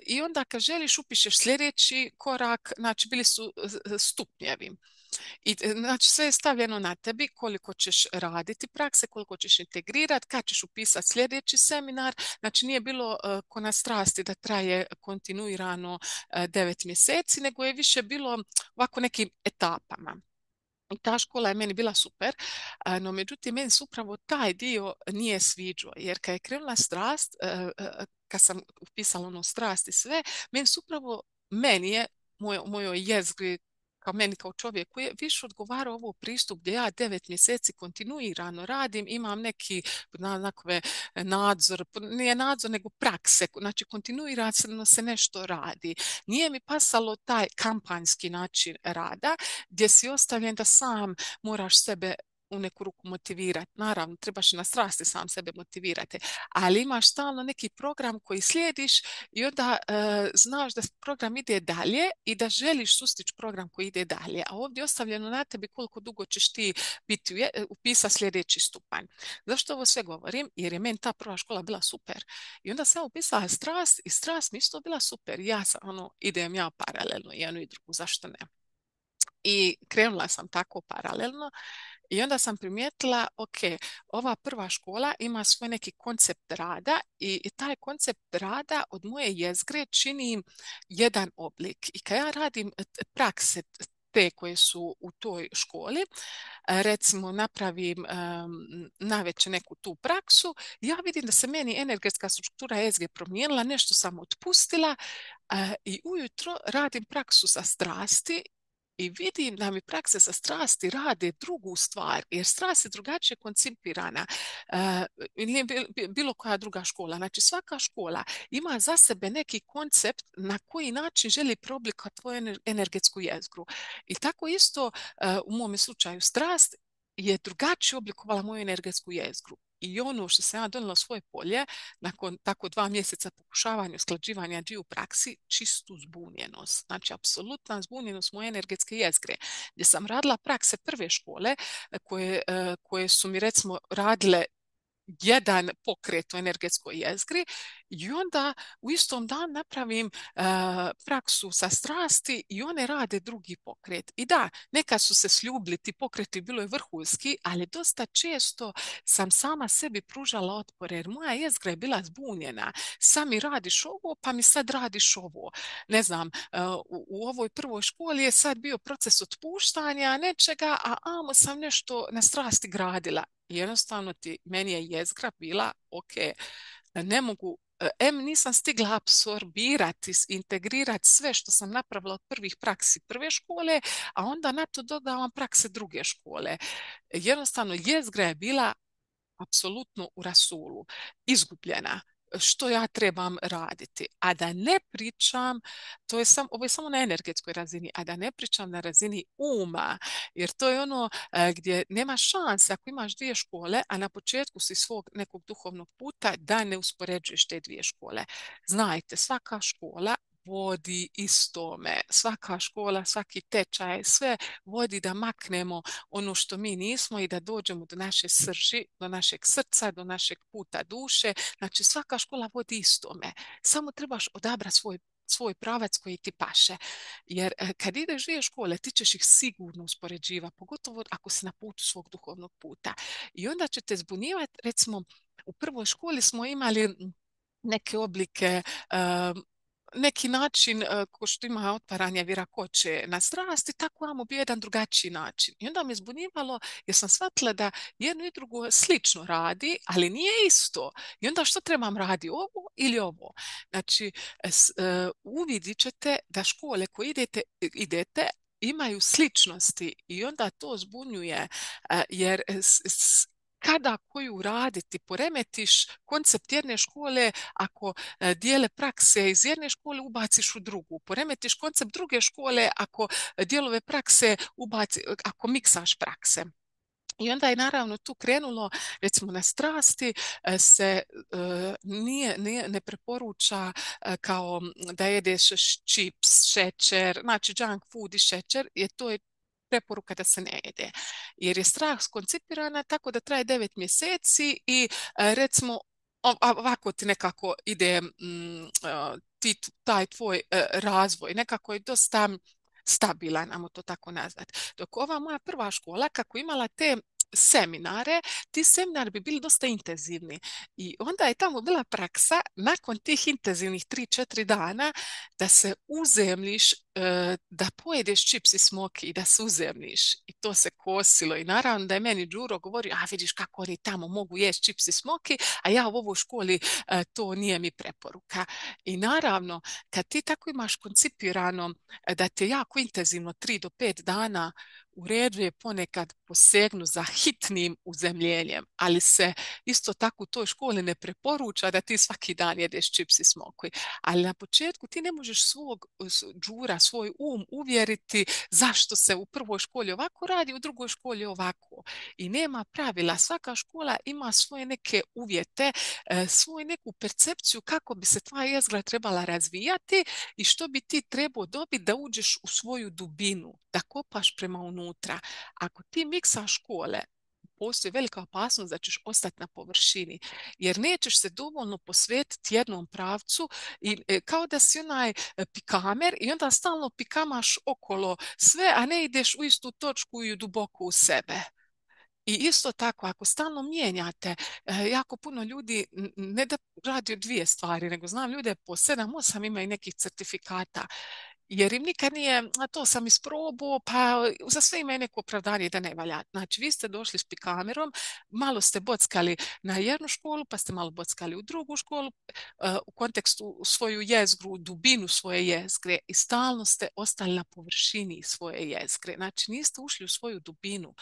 I onda kad želiš upišeš sljedeći korak, znači bili su stupnjevi. I, znači sve je stavljeno na tebi koliko ćeš raditi prakse, koliko ćeš integrirati, kad ćeš upisati sljedeći seminar. Znači nije bilo ko na strasti da traje kontinuirano 9 mjeseci, nego je više bilo ovako nekim etapama. I ta škola je meni bila super, no međutim meni se upravo taj dio nije sviđao, jer kad je krenula strast, kad sam upisala ono strast i sve, meni se upravo, meni je, mojoj jezgri, kao meni kao čovjeku je više odgovarao ovo pristup gdje ja 9 mjeseci kontinuirano radim, imam neki znakove nadzor, nije nadzor nego prakse, znači kontinuirano se nešto radi. Nije mi pasalo taj kampanjski način rada gdje si ostavljen da sam moraš sebe u neku ruku motivirati. Naravno, trebaš i na strasti sam sebe motivirati, ali imaš stalno neki program koji slijediš i onda znaš da program ide dalje i da želiš sustići program koji ide dalje. A ovdje je ostavljeno na tebi koliko dugo ćeš ti biti upisati sljedeći stupanj. Zašto ovo sve govorim? Jer je meni ta prva škola bila super. I onda sam upisala strast i strast mi isto bila super. Ja sam, idem ja paralelno jednu i drugu, zašto ne? I krenula sam tako paralelno i onda sam primijetila, ok, ova prva škola ima svoj neki koncept rada i taj koncept rada od moje jezgre čini jedan oblik. I kad ja radim prakse te koje su u toj školi, recimo napravim navečer neku tu praksu, ja vidim da se meni energetska struktura jezgre promijenila, nešto sam otpustila i ujutro radim praksu sa strasti i vidim da mi prakse sa strasti rade drugu stvar, jer strast je drugačije koncipirana. Nije bilo koja druga škola. Znači svaka škola ima za sebe neki koncept na koji način želi preoblikovati tvoju energetsku jezgru. I tako isto u mom slučaju strast je drugačije oblikovala moju energetsku jezgru. I ono što sam ja donijela u svoje polje, nakon tako 2 mjeseca pokušavanja usklađivanja dviju praksi, čistu zbunjenost. Znači, apsolutna zbunjenost moje energetske jezgre. Gdje sam radila prakse prve škole, koje su mi recimo radile jedan pokret u energetskoj jezgri i onda u istom dan napravim praksu sa strasti i one rade drugi pokret. I da, nekad su se sljubili ti pokreti, bilo je vrhunski, ali dosta često sam sama sebi pružala otpore jer moja jezgra je bila zbunjena. Sami radiš ovo, pa mi sad radiš ovo. Ne znam, u ovoj prvoj školi je sad bio proces otpuštanja nečega, a amo sam nešto na strasti gradila. Jednostavno meni je jezgra bila, ok, ne mogu, nisam stigla apsorbirati, integrirati sve što sam napravila od prvih praksi prve škole, a onda na to dodavam prakse druge škole. Jednostavno jezgra je bila apsolutno u rasulu, izgubljena. Što ja trebam raditi, a da ne pričam, ovo je samo na energetskoj razini, a da ne pričam na razini uma, jer to je ono gdje nema šanse ako imaš dvije škole, a na početku si svog nekog duhovnog puta da ne uspoređuješ te dvije škole. Znajte, svaka škola vodi istome, svaka škola, svaki tečaj, sve vodi da maknemo ono što mi nismo i da dođemo do naše srži, do našeg srca, do našeg puta duše. Znači svaka škola vodi istome. Samo trebaš odabrati svoj pravac koji ti paše. Jer kad ideš dvije škole, ti ćeš ih sigurno uspoređivati, pogotovo ako si na putu svog duhovnog puta. I onda će te zbunjivati, recimo, u prvoj školi smo imali neke oblike neki način ko što ima otvaranje virakoće na strasti, tako imamo bio jedan drugačiji način. I onda me zbunjivalo jer sam shvatila da jedno i drugo slično radi, ali nije isto. I onda što trebam radi, ovo ili ovo? Znači, uvidit ćete da škole koje idete imaju sličnosti i onda to zbunjuje jer kada koju raditi, poremetiš koncept jedne škole ako dijele prakse iz jedne škole ubaciš u drugu, poremetiš koncept druge škole ako dijelove prakse ako miksaš prakse. I onda je naravno tu krenulo, recimo na strasti se ne preporuča kao da jedeš čips, šećer, znači junk food i šećer, jer to je preporuka da se ne jede. Jer je strah skoncipirana tako da traje 9 mjeseci i recimo ovako ti nekako ide taj tvoj razvoj. Nekako je dosta stabilan, ajmo to tako nazvati. Dok ova moja prva škola, kako je imala te seminare, ti seminari bi bili dosta intenzivni. I onda je tamo bila praksa, nakon tih intenzivnih 3-4 dana, da se uzemljiš, da pojedeš čips i smoki i da se uzemljiš. I to se kosilo. I naravno da je meni Đuro govorio, a vidiš kako oni tamo mogu jesti čips i smoki, a ja u ovoj školi to nije mi preporuka. I naravno, kad ti tako imaš koncipirano da ti je jako intenzivno 3 do 5 dana, u redu je ponekad posegnu za hitnim uzemljenjem, ali se isto tako u toj školi ne preporuča da ti svaki dan jedeš čips i smokvi. Ali na početku ti ne možeš svog Đura, svoj uvjeriti zašto se u prvoj školi ovako radi, u drugoj školi ovako. I nema pravila. Svaka škola ima svoje neke uvjete, svoju neku percepciju kako bi se tvoja jezgra trebala razvijati i što bi ti trebao dobiti da uđeš u svoju dubinu, da kopaš prema unutra. Ako ti miksaš škole, postoji velika opasnost da ćeš ostati na površini, jer nećeš se dovoljno posvetiti jednom pravcu i kao da si onaj pikamer i onda stalno pikamaš okolo sve, a ne ideš u istu točku i duboko u sebe. I isto tako, ako stalno mijenjate, jako puno ljudi ne da radi dvije stvari, nego znam ljude po 7-8 imaju nekih certifikata, jer im nikad nije, a to sam isprobao, pa za sve imaju neko opravdanje da ne valja. Znači, vi ste došli s pikamerom, malo ste bockali na jednu školu, pa ste malo bockali u drugu školu, u kontekstu svoju jezgru, dubinu svoje jezgre i stalno ste ostali na površini svoje jezgre. Znači, niste ušli u svoju dubinu.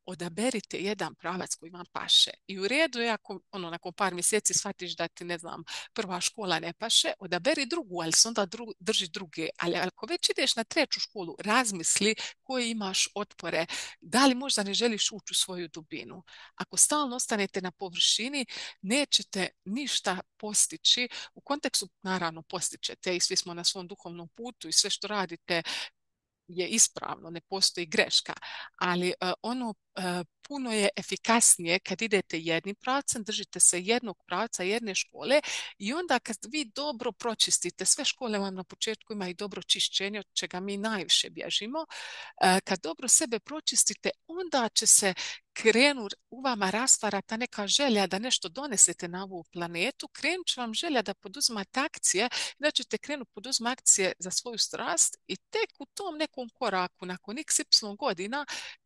Odaberite jedan pravac koji vam paše. I u redu je ako nakon par mjeseci shvatiš da ti, ne znam, prva škola ne paše, odaberi drugu, ali se onda drži druge. Ali ako već ideš na treću školu, razmisli koje imaš otpore, da li možda ne želiš ući u svoju dubinu. Ako stalno ostanete na površini, nećete ništa postići. U kontekstu, naravno, postićete i svi smo na svom duhovnom putu i sve što radite je ispravno, ne postoji greška, ali puno je efikasnije kad idete jednim pravcem, držite se jednog pravca, jedne škole i onda kad vi dobro pročistite, sve škole vam na početku imaju dobro čišćenje, od čega mi najviše bježimo, kad dobro sebe pročistite, onda će se u vama rastvara ta neka želja da nešto donesete na ovu planetu, krenut će vam želja da poduzmate akcije, da ćete krenuti poduzmati akcije za svoju strast i tek u tom nekom koraku, nakon XY godina,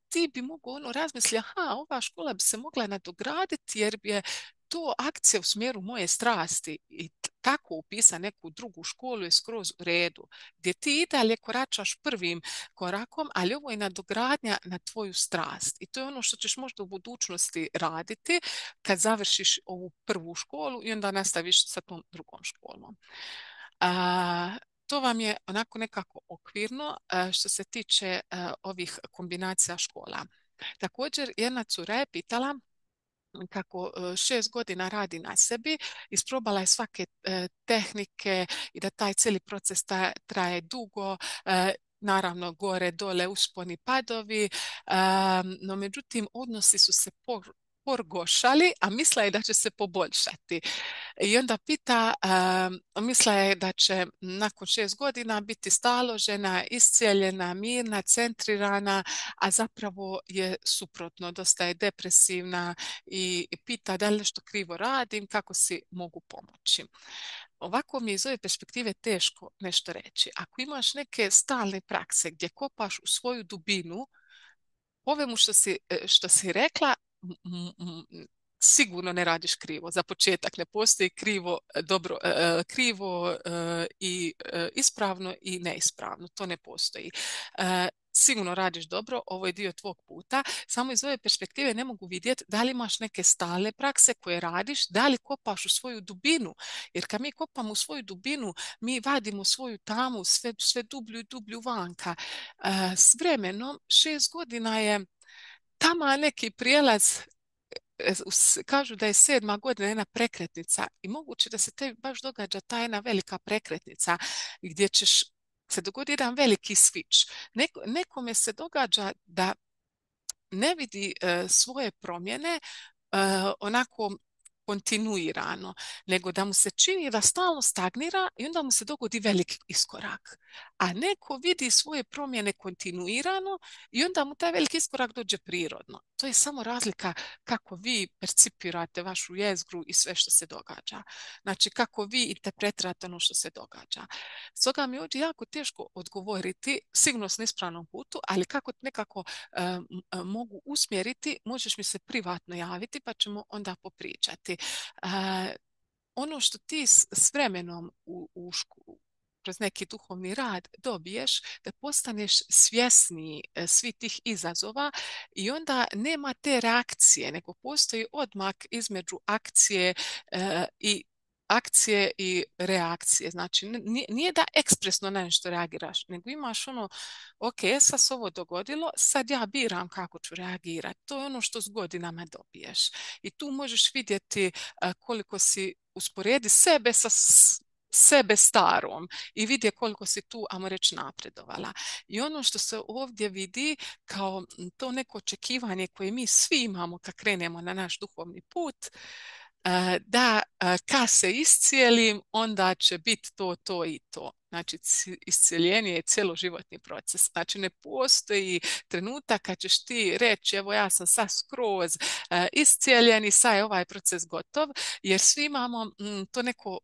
ti bi mogao razmisliti, aha, ova škola bi se mogla nadograditi jer bi je to akcija u smjeru moje strasti i tako upisa neku drugu školu je skroz u redu, gdje ti i dalje koračaš prvim korakom, ali ovo je nadogradnja na tvoju strast i to je ono što ćeš možda u budućnosti raditi kad završiš ovu prvu školu i onda nastaviš sa tom drugom školom. To vam je onako nekako okvirno što se tiče ovih kombinacija škola. Također, jedna cura je pitala kako 6 godina radi na sebi, isprobala je svake tehnike i da taj cijeli proces traje dugo, naravno gore, dole, usponi, padovi, no međutim odnosi su se porgošali, a misla je da će se poboljšati. I onda pita, misla je da će nakon 6 godina biti staložena, iscijeljena, mirna, centrirana, a zapravo je suprotno, dosta je depresivna i pita da li nešto krivo radim, kako si mogu pomoći. Ovako mi je iz ove perspektive teško nešto reći. Ako imaš neke stalne prakse gdje kopaš u svoju dubinu, ovemu što si rekla, sigurno ne radiš krivo. Za početak ne postoji krivo, krivo i ispravno i neispravno. To ne postoji. Sigurno radiš dobro, ovo je dio tvog puta. Samo iz ove perspektive ne mogu vidjeti da li imaš neke stalne prakse koje radiš, da li kopaš u svoju dubinu. Jer kad mi kopamo u svoju dubinu, mi vadimo svoju tamu sve dublju i dublju vanka. S vremenom, 6 godina je tamo neki prijelaz, kažu da je 7 godina jedna prekretnica i moguće da se tebi baš događa ta jedna velika prekretnica gdje ćeš se dogodi jedan veliki switch. Nekome se događa da ne vidi svoje promjene onako kontinuirano, nego da mu se čini da stalno stagnira i onda mu se dogodi veliki iskorak. A neko vidi svoje promjene kontinuirano i onda mu taj veliki iskorak dođe prirodno. To je samo razlika kako vi percipirate vašu jezgru i sve što se događa. Znači kako vi interpretirate ono što se događa. Stoga mi je ovdje jako teško odgovoriti, sigurno sam na ispravnom putu, ali kako nekako mogu usmjeriti, možeš mi se privatno javiti pa ćemo onda popričati. Ono što ti s vremenom kroz neki duhovni rad dobiješ, da postaneš svjesniji svih tih izazova i onda nema te reakcije, nego postoji odmak između akcije i reakcije. Znači, nije da ekspresno na nešto reagiraš, nego imaš ono, ok, sad se ovo dogodilo, sad ja biram kako ću reagirati. To je ono što s godinama dobiješ. I tu možeš vidjeti koliko si usporedi sebe sa sebe starom i vidi koliko si tu, ajmo reći, napredovala. I ono što se ovdje vidi kao to neko očekivanje koje mi svi imamo kad krenemo na naš duhovni put, da kad se iscijelim, onda će biti to, to i to. Znači, iscijeljenje je cjeloživotni proces. Znači, ne postoji trenutak kad ćeš ti reći, evo ja sam sad skroz iscijeljen i sad je ovaj proces gotov, jer svi imamo to neko,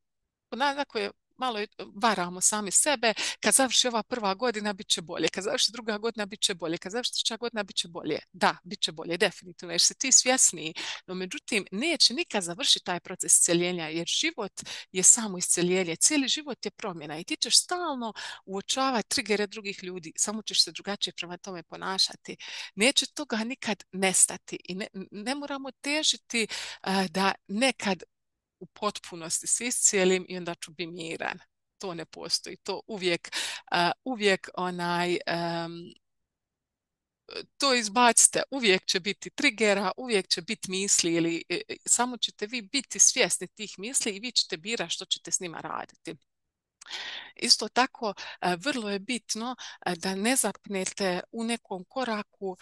onako je malo varamo sami sebe, kad završi ova prva godina bit će bolje, kad završi druga godina bit će bolje, kad završi treća godina bit će bolje. Da, bit će bolje, definitivno, jer si ti svjesniji. No međutim, neće nikad završiti taj proces isceljenja, jer život je samo isceljenje, cijeli život je promjena i ti ćeš stalno uočavati trigere drugih ljudi, samo ćeš se drugačije prema tome ponašati. Neće toga nikad nestati i ne moramo težiti da nekad u potpunosti se iscijelim i onda ću biti miran. To ne postoji. To uvijek to izbacite. Uvijek će biti trigera, uvijek će biti misli ili samo ćete vi biti svjesni tih misli i vi ćete birati što ćete s njima raditi. Isto tako, vrlo je bitno da ne zapnete u nekom koraku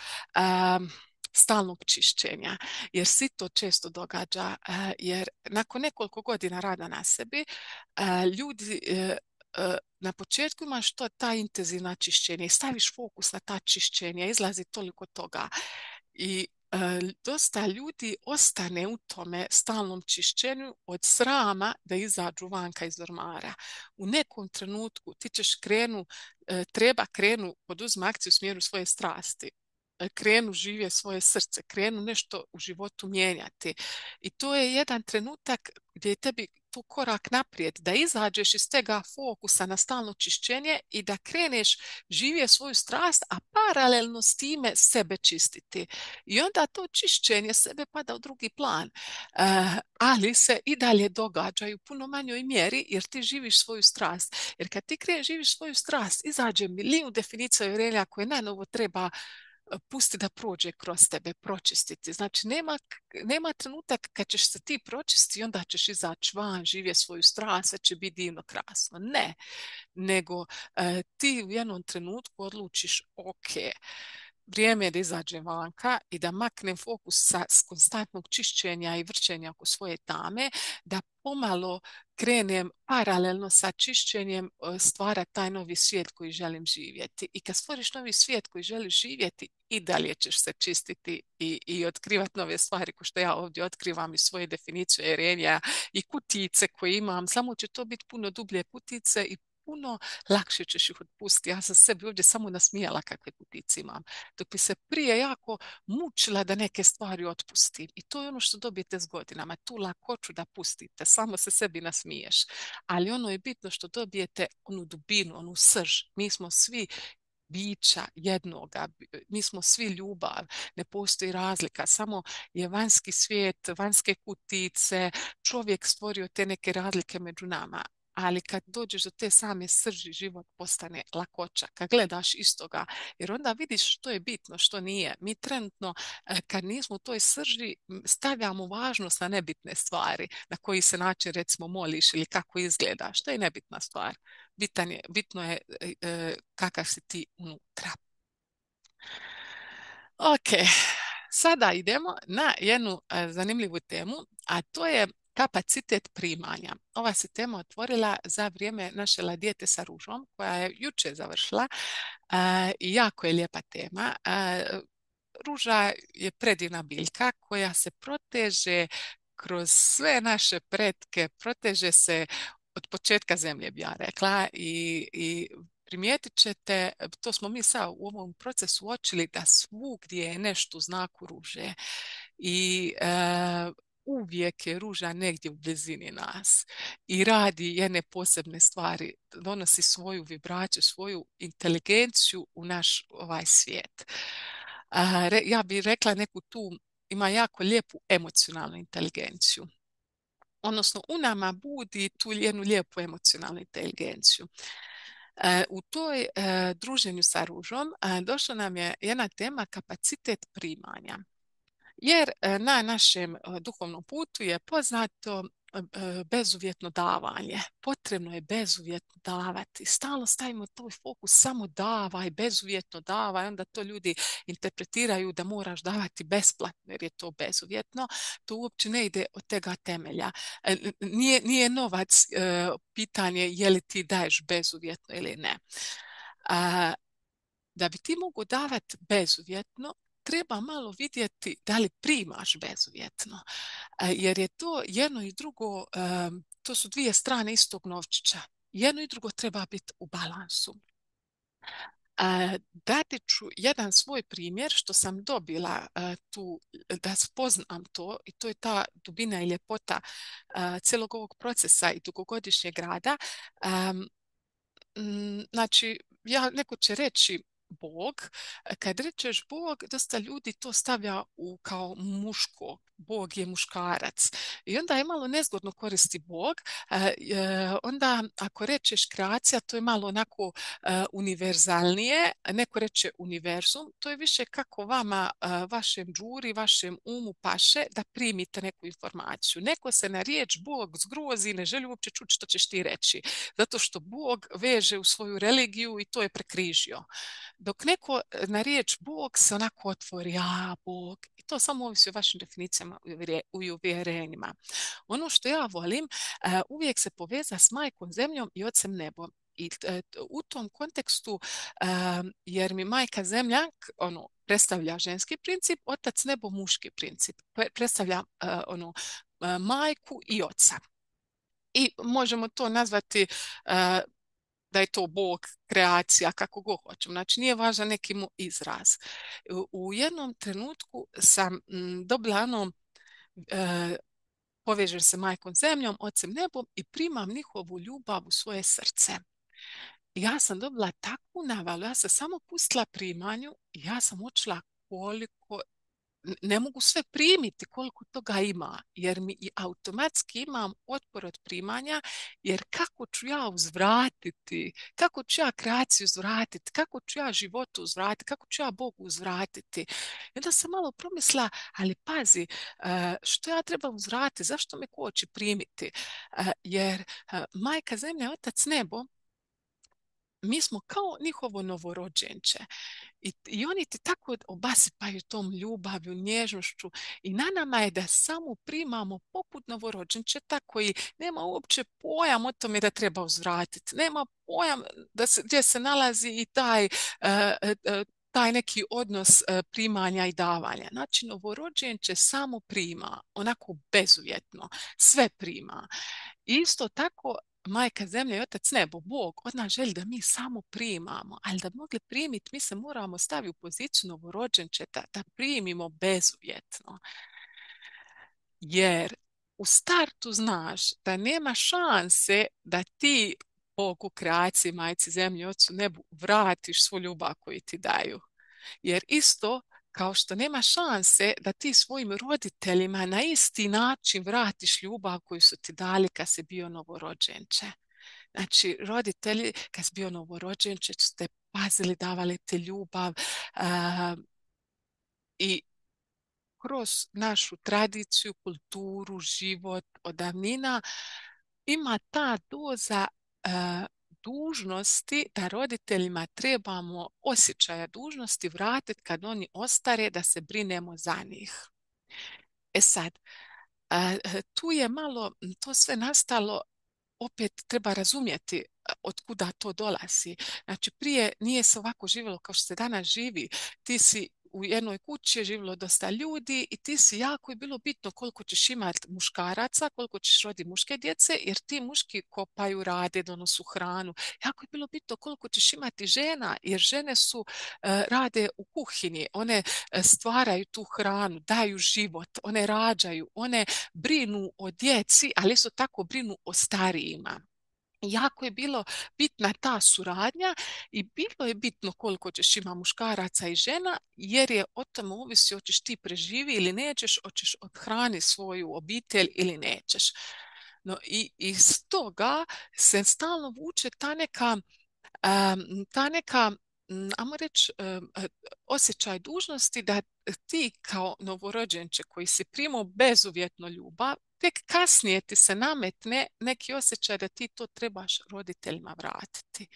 stalnog čišćenja, jer se to često događa, jer nakon nekoliko godina rada na sebi, ljudi na početku imaš ta intenzivna čišćenja i staviš fokus na ta čišćenja, izlazi toliko toga i dosta ljudi ostane u tome stalnom čišćenju od srama da izađu vanka iz ormara. U nekom trenutku ti ćeš treba poduzma akciju u smjeru svoje strasti, krenu živje svoje srce, krenu nešto u životu mijenjati. I to je jedan trenutak gdje je tebi tu korak naprijed, da izađeš iz tega fokusa na stalno čišćenje i da kreneš živje svoju strast, a paralelno s time sebe čistiti. I onda to čišćenje sebe pada u drugi plan. Ali se i dalje događaju u puno manjoj mjeri jer ti živiš svoju strast. Jer kad ti kreneš živiš svoju strast, izađe milijun definicija i uvjerenja koje najnovo treba pusti da prođe kroz tebe, pročistiti. Znači, nema trenutak kad ćeš se ti pročistiti i onda ćeš izaći van, živjeti svoju strast, sve će biti divno, krasno. Ne, nego ti u jednom trenutku odlučiš, ok, vrijeme je da izađem vanka i da maknem fokus s konstantnog čišćenja i vrćenja oko svoje tame, da pomalo krenem paralelno sa čišćenjem stvarati taj novi svijet koji želim živjeti. I kad stvoriš novi svijet koji želiš živjeti, i dalje ćeš se čistiti i otkrivati nove stvari, ko što ja ovdje otkrivam i svoje definicije vjerenja i kutice koje imam. Samo će to biti puno dublje kutice i puno lakše ćeš ih otpustiti. Ja sam sebi ovdje samo nasmijala kakve kutice imam. Dok bi se prije jako mučila da neke stvari otpustim. I to je ono što dobijete s godinama. Tu lakoću da pustite. Samo se sebi nasmiješ. Ali ono je bitno što dobijete onu dubinu, onu srž. Mi smo svi bića jednoga, mi smo svi ljubav, ne postoji razlika, samo je vanjski svijet, vanjske kutice, čovjek stvorio te neke razlike među nama. Ali kad dođeš do te same srži, život postane lakoća. Kad gledaš istoga, jer onda vidiš što je bitno, što nije. Mi trenutno, kad nismo u toj srži, stavljamo važnost na nebitne stvari, na koji se način, recimo, moliš ili kako izgledaš. To je nebitna stvar. Bitno je kakav si ti unutra. Ok, sada idemo na jednu zanimljivu temu, a to je kapacitet primanja. Ova se tema otvorila za vrijeme naše ladijete sa ružom, koja je jučer završila i jako je lijepa tema. Ruža je predivna biljka koja se proteže kroz sve naše pretke, proteže se od početka zemlje, bi ja rekla, i primijetit ćete, to smo mi sad u ovom procesu uočili, da svugdje je nešto u znaku ruže i uvijek je ruža negdje u blizini nas i radi jedne posebne stvari, donosi svoju vibraciju, svoju inteligenciju u naš ovaj svijet. Ja bih rekla neku tu, ima jako lijepu emocionalnu inteligenciju. Odnosno u nama budi tu jednu lijepu emocionalnu inteligenciju. U toj druženju sa ružom došla nam je jedna tema kapacitet primanja. Jer na našem duhovnom putu je poznato bezuvjetno davanje. Potrebno je bezuvjetno davati. Stalno stavimo tvoj fokus samo davaj, bezuvjetno davaj, onda to ljudi interpretiraju da moraš davati besplatno jer je to bezuvjetno. To uopće ne ide od tega temelja. Nije novac pitanje je li ti daješ bezuvjetno ili ne. Da bi ti mogu davati bezuvjetno, treba malo vidjeti da li primaš bezuvjetno. Jer je to jedno i drugo, to su dvije strane istog novčića. Jedno i drugo treba biti u balansu. Dati ću jedan svoj primjer što sam dobila tu da spoznam to i to je ta dubina i ljepota cijelog ovog procesa i dugogodišnjeg rada. Znači, neko će reći Bog. Kad rečeš Bog, dosta ljudi to stavlja kao muško. Bog je muškarac. I onda je malo nezgodno koristi Bog. Onda ako rečeš kreacija, to je malo onako univerzalnije. Neko reče univerzum. To je više kako vama, vašem džuri, vašem umu paše da primite neku informaciju. Neko se na riječ Bog zgrozi i ne želi uopće čuti što ćeš ti reći. Zato što Bog veže u svoju religiju i to je prekrižio. Dok neko na riječ Bog se onako otvori, Bog. I to samo ovisi o vašim definicijama i uvjerenjima. Ono što ja volim, uvijek se poveza s majkom zemljom i ocem nebom. I u tom kontekstu, jer mi majka zemlja predstavlja ženski princip, otac nebo muški princip. Predstavlja majku i oca. I možemo to nazvati da je to Bog, kreacija, kako god hoćemo. Znači, nije važan neki mu izraz. U jednom trenutku sam dobila povežem se majkom zemljom, ocem nebom i primam njihovu ljubav u svoje srce. Ja sam dobila takvu navalu, ja sam samo pustila primanju i ja sam učila koliko ne mogu sve primiti koliko toga ima, jer mi i automatski imam otpor od primanja, jer kako ću ja uzvratiti, kako ću ja kreaciju uzvratiti, kako ću ja životu uzvratiti, kako ću ja Bogu uzvratiti. I onda sam malo promislila, ali pazi, što ja trebam uzvratiti, zašto me koči primiti? Jer majka zemlja, otac nebo, mi smo kao njihovo novorođenče. I oni ti tako obasipaju tom ljubavlju, nježnošću i na nama je da samo primamo poput novorođenčeta koji nema uopće pojam o tome da treba uzvratiti. Nema pojam gdje se nalazi i taj neki odnos primanja i davanja. Znači, novorođenče samo prima, onako bezuvjetno, sve prima. Isto tako, majka zemlja i otac nebo, Bog, od nas želi da mi samo primamo, ali da bi mogli primiti, mi se moramo staviti u poziciju novorođenčeta, da primimo bezuvjetno. Jer u startu znaš da nema šanse da ti Bogu, kreaciji, majci zemlji, ocu nebu vratiš svu ljubav koju ti daju. Jer isto kao što nema šanse da ti svojim roditeljima na isti način vratiš ljubav koju su ti dali kad si bio novorođenče. Znači, roditelji kad si bio novorođenče su te pazili, davali ti ljubav i kroz našu tradiciju, kulturu, život od davnina ima ta doza dužnosti da roditeljima trebamo osjećaja dužnosti vratiti kad oni ostare da se brinemo za njih. E sad, Tu je malo to sve nastalo, opet treba razumjeti od kuda to dolazi. Znači, prije nije se ovako živjelo kao što se danas živi. Ti si u jednoj kući je živjelo dosta ljudi i ti si jako je bilo bitno koliko ćeš imati muškaraca, koliko ćeš roditi muške djece, jer ti muški kopaju, rade, donosu hranu. Jako je bilo bitno koliko ćeš imati žena, jer žene su rade u kuhinji, one stvaraju tu hranu, daju život, one rađaju, one brinu o djeci, ali isto tako brinu o starijima. Jako je bilo bitna ta suradnja i bilo je bitno koliko ćeš ima muškaraca i žena, jer je o tome ovisi hoćeš ti preživi ili nećeš, hoćeš odhrani svoju obitelj ili nećeš. No i iz toga se stalno vuče ta neka, ajmo reći, osjećaj dužnosti da ti kao novorođenče koji si primao bezuvjetno ljubav, tek kasnije ti se nametne neki osjećaj da ti to trebaš roditeljima vratiti.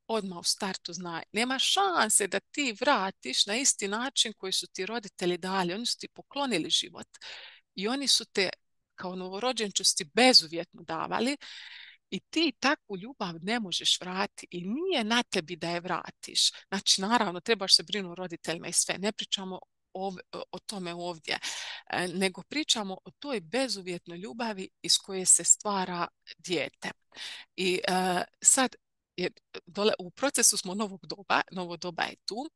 Odmah u startu znaj. Nema šanse da ti vratiš na isti način koji su ti roditelji dali. Oni su ti poklonili život i oni su te kao novorođenčosti bezuvjetno davali i ti takvu ljubav ne možeš vratiti i nije na tebi da je vratiš. Znači, naravno, trebaš se brinuti o roditeljima i sve. Ne pričamo o tome ovdje, nego pričamo o toj bezuvjetnoj ljubavi iz koje se stvara dijete. I sad, u procesu smo novog doba, novo doba je tu.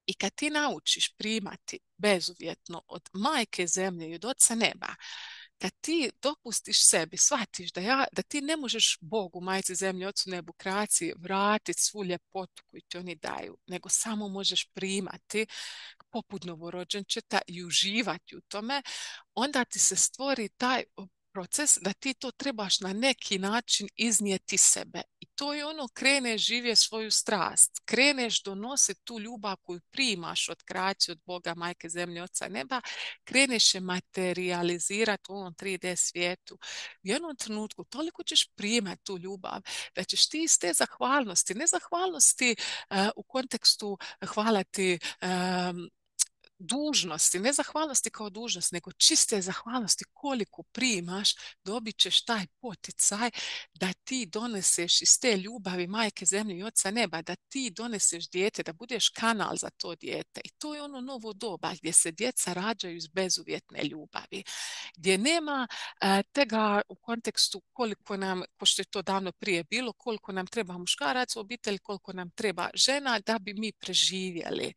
I kad ti naučiš primati bezuvjetno od majke zemlje i od oca neba, kad ti dopustiš sebi, shvatiš da ti ne možeš Bogu, majci zemlji, ocu nebu, kreaciji vratiti svu ljepotu koju ti oni daju, nego samo možeš primati poput novorođenčeta i uživati u tome, onda ti se stvori taj proces da ti to trebaš na neki način iznijeti sebe. I to je ono, kreneš živje svoju strast, kreneš donositi tu ljubav koju primaš od kreacije, od Boga, majke, zemlje, oca, neba, kreneš je materializirati u ovom 3D svijetu. U jednom trenutku toliko ćeš primati tu ljubav da ćeš ti iz te zahvalnosti, ne zahvalnosti u kontekstu hvala ti dužnosti, ne zahvalnosti kao dužnost, nego čiste zahvalnosti koliko primaš, dobit ćeš taj poticaj da ti doneseš iz te ljubavi majke zemlje i oca neba, da ti doneseš dijete, da budeš kanal za to dijete. I to je ono novo doba gdje se djeca rađaju iz bezuvjetne ljubavi, gdje nema tega u kontekstu koliko nam, pošto je to davno prije bilo, koliko nam treba muškarac u obitelji, koliko nam treba žena da bi mi preživjeli,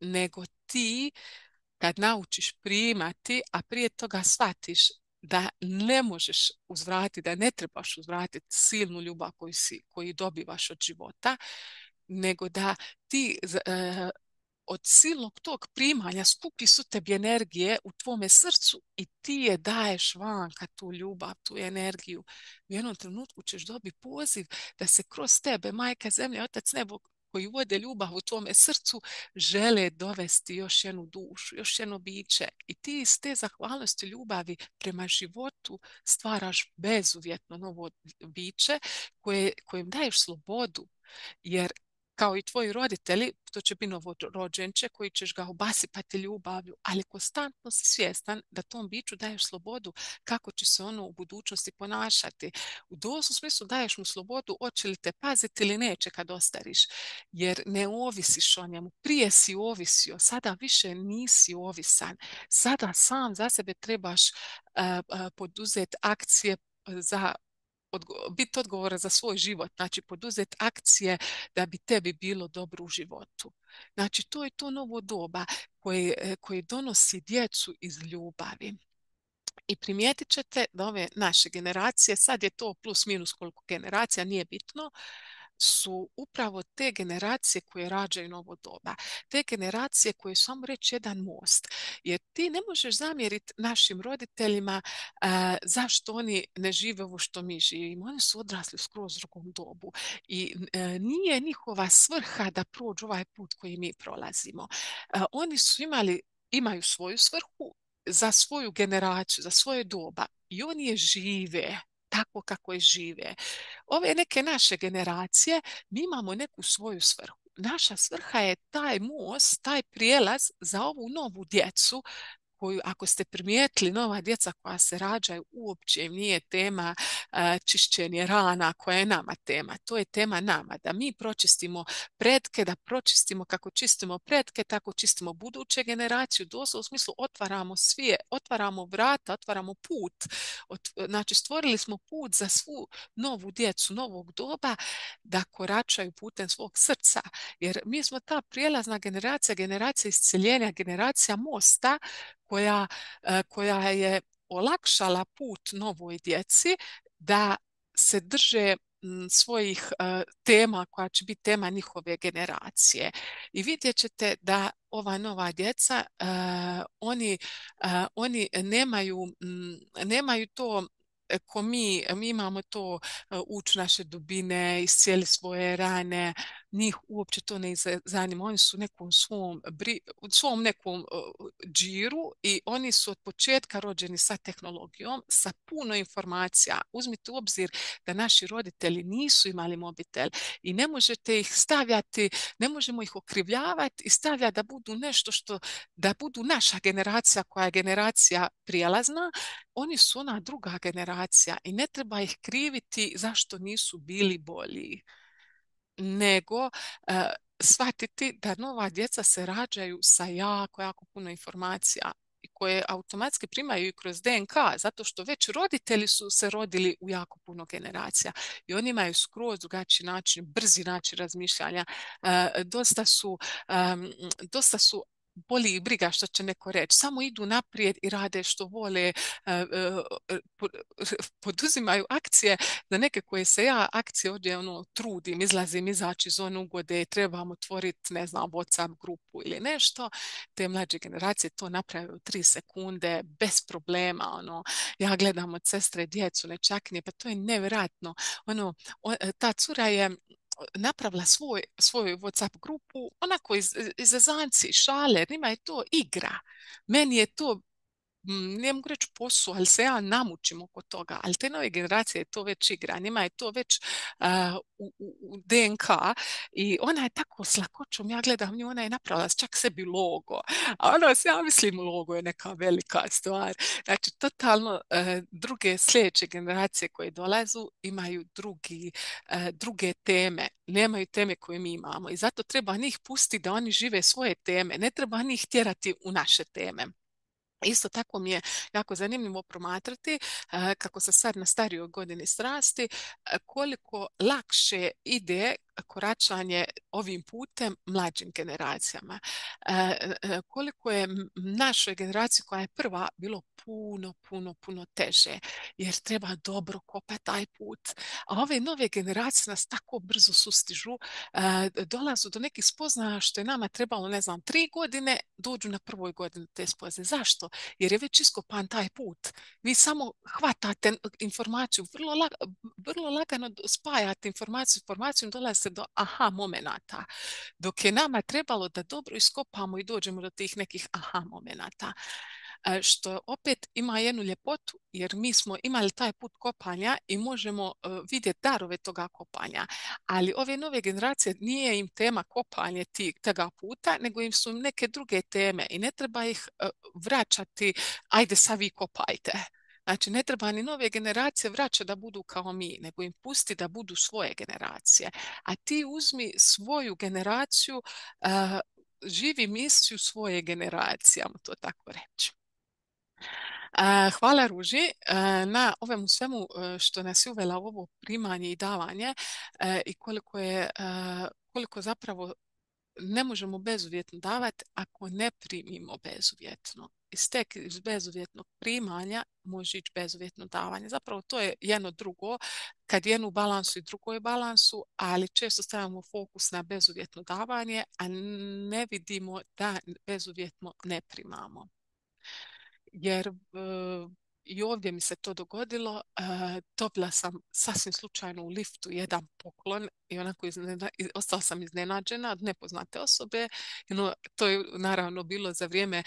nego ti kad naučiš primati, a prije toga shvatiš da ne možeš uzvratiti, da ne trebaš uzvratiti silnu ljubav koju dobivaš od života, nego da ti od silnog tog primanja skupi su tebi energije u tvome srcu i ti je daješ vanka tu ljubav, tu energiju. U jednom trenutku ćeš dobiti poziv da se kroz tebe, majka zemlja, otac nebo, koji vode ljubav u tvome srcu, žele dovesti još jednu dušu, još jedno biće. I ti iz te zahvalnosti ljubavi prema životu stvaraš bezuvjetno novo biće kojem daješ slobodu. Jer kao i tvoji roditelji, to će biti novorođenče koji ćeš ga obasipati ljubavlju, ali konstantno si svjestan da tom biću daješ slobodu kako će se ono u budućnosti ponašati. U doslovnom smislu daješ mu slobodu hoće li te paziti ili neće kad ostariš, jer ne ovisiš o njemu. Prije si ovisio, sada više nisi ovisan. Sada sam za sebe trebaš poduzeti akcije za biti odgovoran za svoj život, znači poduzeti akcije da bi tebi bilo dobro u životu. Znači to je to novo doba koje donosi djecu iz ljubavi. I primijetit ćete da ove naše generacije, sad je to plus minus koliko generacija, nije bitno, su upravo te generacije koje rađaju novo doba. Te generacije koje su, samo reći, jedan most. Jer ti ne možeš zamjeriti našim roditeljima zašto oni ne žive ovo što mi živimo. Oni su odrasli skroz drugom dobu. I nije njihova svrha da prođu ovaj put koji mi prolazimo. Oni su imaju svoju svrhu za svoju generaciju, za svoje doba. I oni je žive tako kako je žive. Ove neke naše generacije, mi imamo neku svoju svrhu. Naša svrha je taj most, taj prijelaz za ovu novu djecu koju, ako ste primijetili, nova djeca koja se rađaju uopće im nije tema čišćenje rana koja je nama tema. To je tema nama, da mi pročistimo pretke, da pročistimo kako čistimo pretke, tako čistimo buduće generacije. Doslovno u smislu otvaramo svije, otvaramo vrata, otvaramo put. Znači stvorili smo put za svu novu djecu, novog doba da koračaju putem svog srca. Jer mi smo ta prijelazna generacija, generacija isceljenja, generacija mosta koja je olakšala put novoj djeci da se drže svojih tema koja će biti tema njihove generacije. I vidjet ćete da ova nova djeca, oni nemaju to ko mi imamo to ući naše dubine, iscijeli svoje rane, njih uopće to ne zanima. Oni su u nekom svom nekom džiru i oni su od početka rođeni sa tehnologijom, sa puno informacija. Uzmite u obzir da naši roditelji nisu imali mobitel i ne možete ih stavljati, ne možemo ih okrivljavati i stavljati da budu nešto da budu naša generacija koja je generacija prijelazna. Oni su ona druga generacija i ne treba ih kriviti zašto nisu bili bolji, nego shvatiti da nova djeca se rađaju sa jako, jako puno informacija i koje automatski primaju i kroz DNK, zato što već roditelji su se rodili u jako puno generacija i oni imaju skroz drugačiji način, brzi način razmišljanja, dosta su boli ih briga što će neko reći. Samo idu naprijed i rade što vole, poduzimaju akcije za neke koje se ja akcije ovdje trudim, izlazim izaći iz zone ugode, trebam otvoriti, ne znam, WhatsApp grupu ili nešto. Te mlađe generacije to naprave u 3 sekunde, bez problema. Ja gledam od sestre djecu, nečaknije, pa to je nevjerojatno. Ta cura je napravila svoju WhatsApp grupu onako iz zezanci, šale, njima je to igra. Meni je to ne mogu reći posao, ali se ja namučim oko toga, ali te nove generacije je to već igra, njima je to već u DNK i ona je tako s lakoćom, ja gledam nju, ona je napravila čak sebi logo, a ja mislim logo je neka velika stvar. Znači, totalno druge sljedeće generacije koje dolazu imaju druge teme, nemaju teme koje mi imamo i zato treba njih pustiti da oni žive svoje teme, ne treba njih tjerati u naše teme. Isto tako mi je jako zanimljivo promatrati kako se sad na starijoj godini strasti, koliko lakše ide koračanje ovim putem mlađim generacijama. Koliko je našoj generaciji koja je prva bilo puno teže, jer treba dobro kopati taj put. A ove nove generacije nas tako brzo sustižu, dolazu do nekih spoznaja što je nama trebalo, ne znam, 3 godine, dođu na prvoj godini te spoznaje. Zašto? Jer je već iskopan taj put. Vi samo hvatate informaciju, vrlo lagano spajate informaciju i dolazite do aha momenata. Dok je nama trebalo da dobro iskopamo i dođemo do tih nekih aha momenata. Što opet ima jednu ljepotu, jer mi smo imali taj put kopanja i možemo vidjeti darove toga kopanja. Ali ove nove generacije nije im tema kopanje toga puta, nego im su neke druge teme i ne treba ih vraćati, ajde sad vi kopajte. Znači, ne treba ni nove generacije vraćati da budu kao mi, nego im pusti da budu svoje generacije. A ti uzmi svoju generaciju, živi misiju svoje generacije, ajmo to tako reći. Hvala Ruži na ovemu svemu što nas je uvela u ovo primanje i davanje i koliko zapravo ne možemo bezuvjetno davati ako ne primimo bezuvjetno. Iz bezuvjetnog primanja može ići bezuvjetno davanje. Zapravo to je jedno drugo, kad jedno u balansu i drugo je balansu, ali često stavimo fokus na bezuvjetno davanje, a ne vidimo da bezuvjetno ne primamo. Jer i ovdje mi se to dogodilo, dobila sam sasvim slučajno u liftu jedan poklon i onako ostala sam iznenađena od nepoznate osobe. To je naravno bilo za vrijeme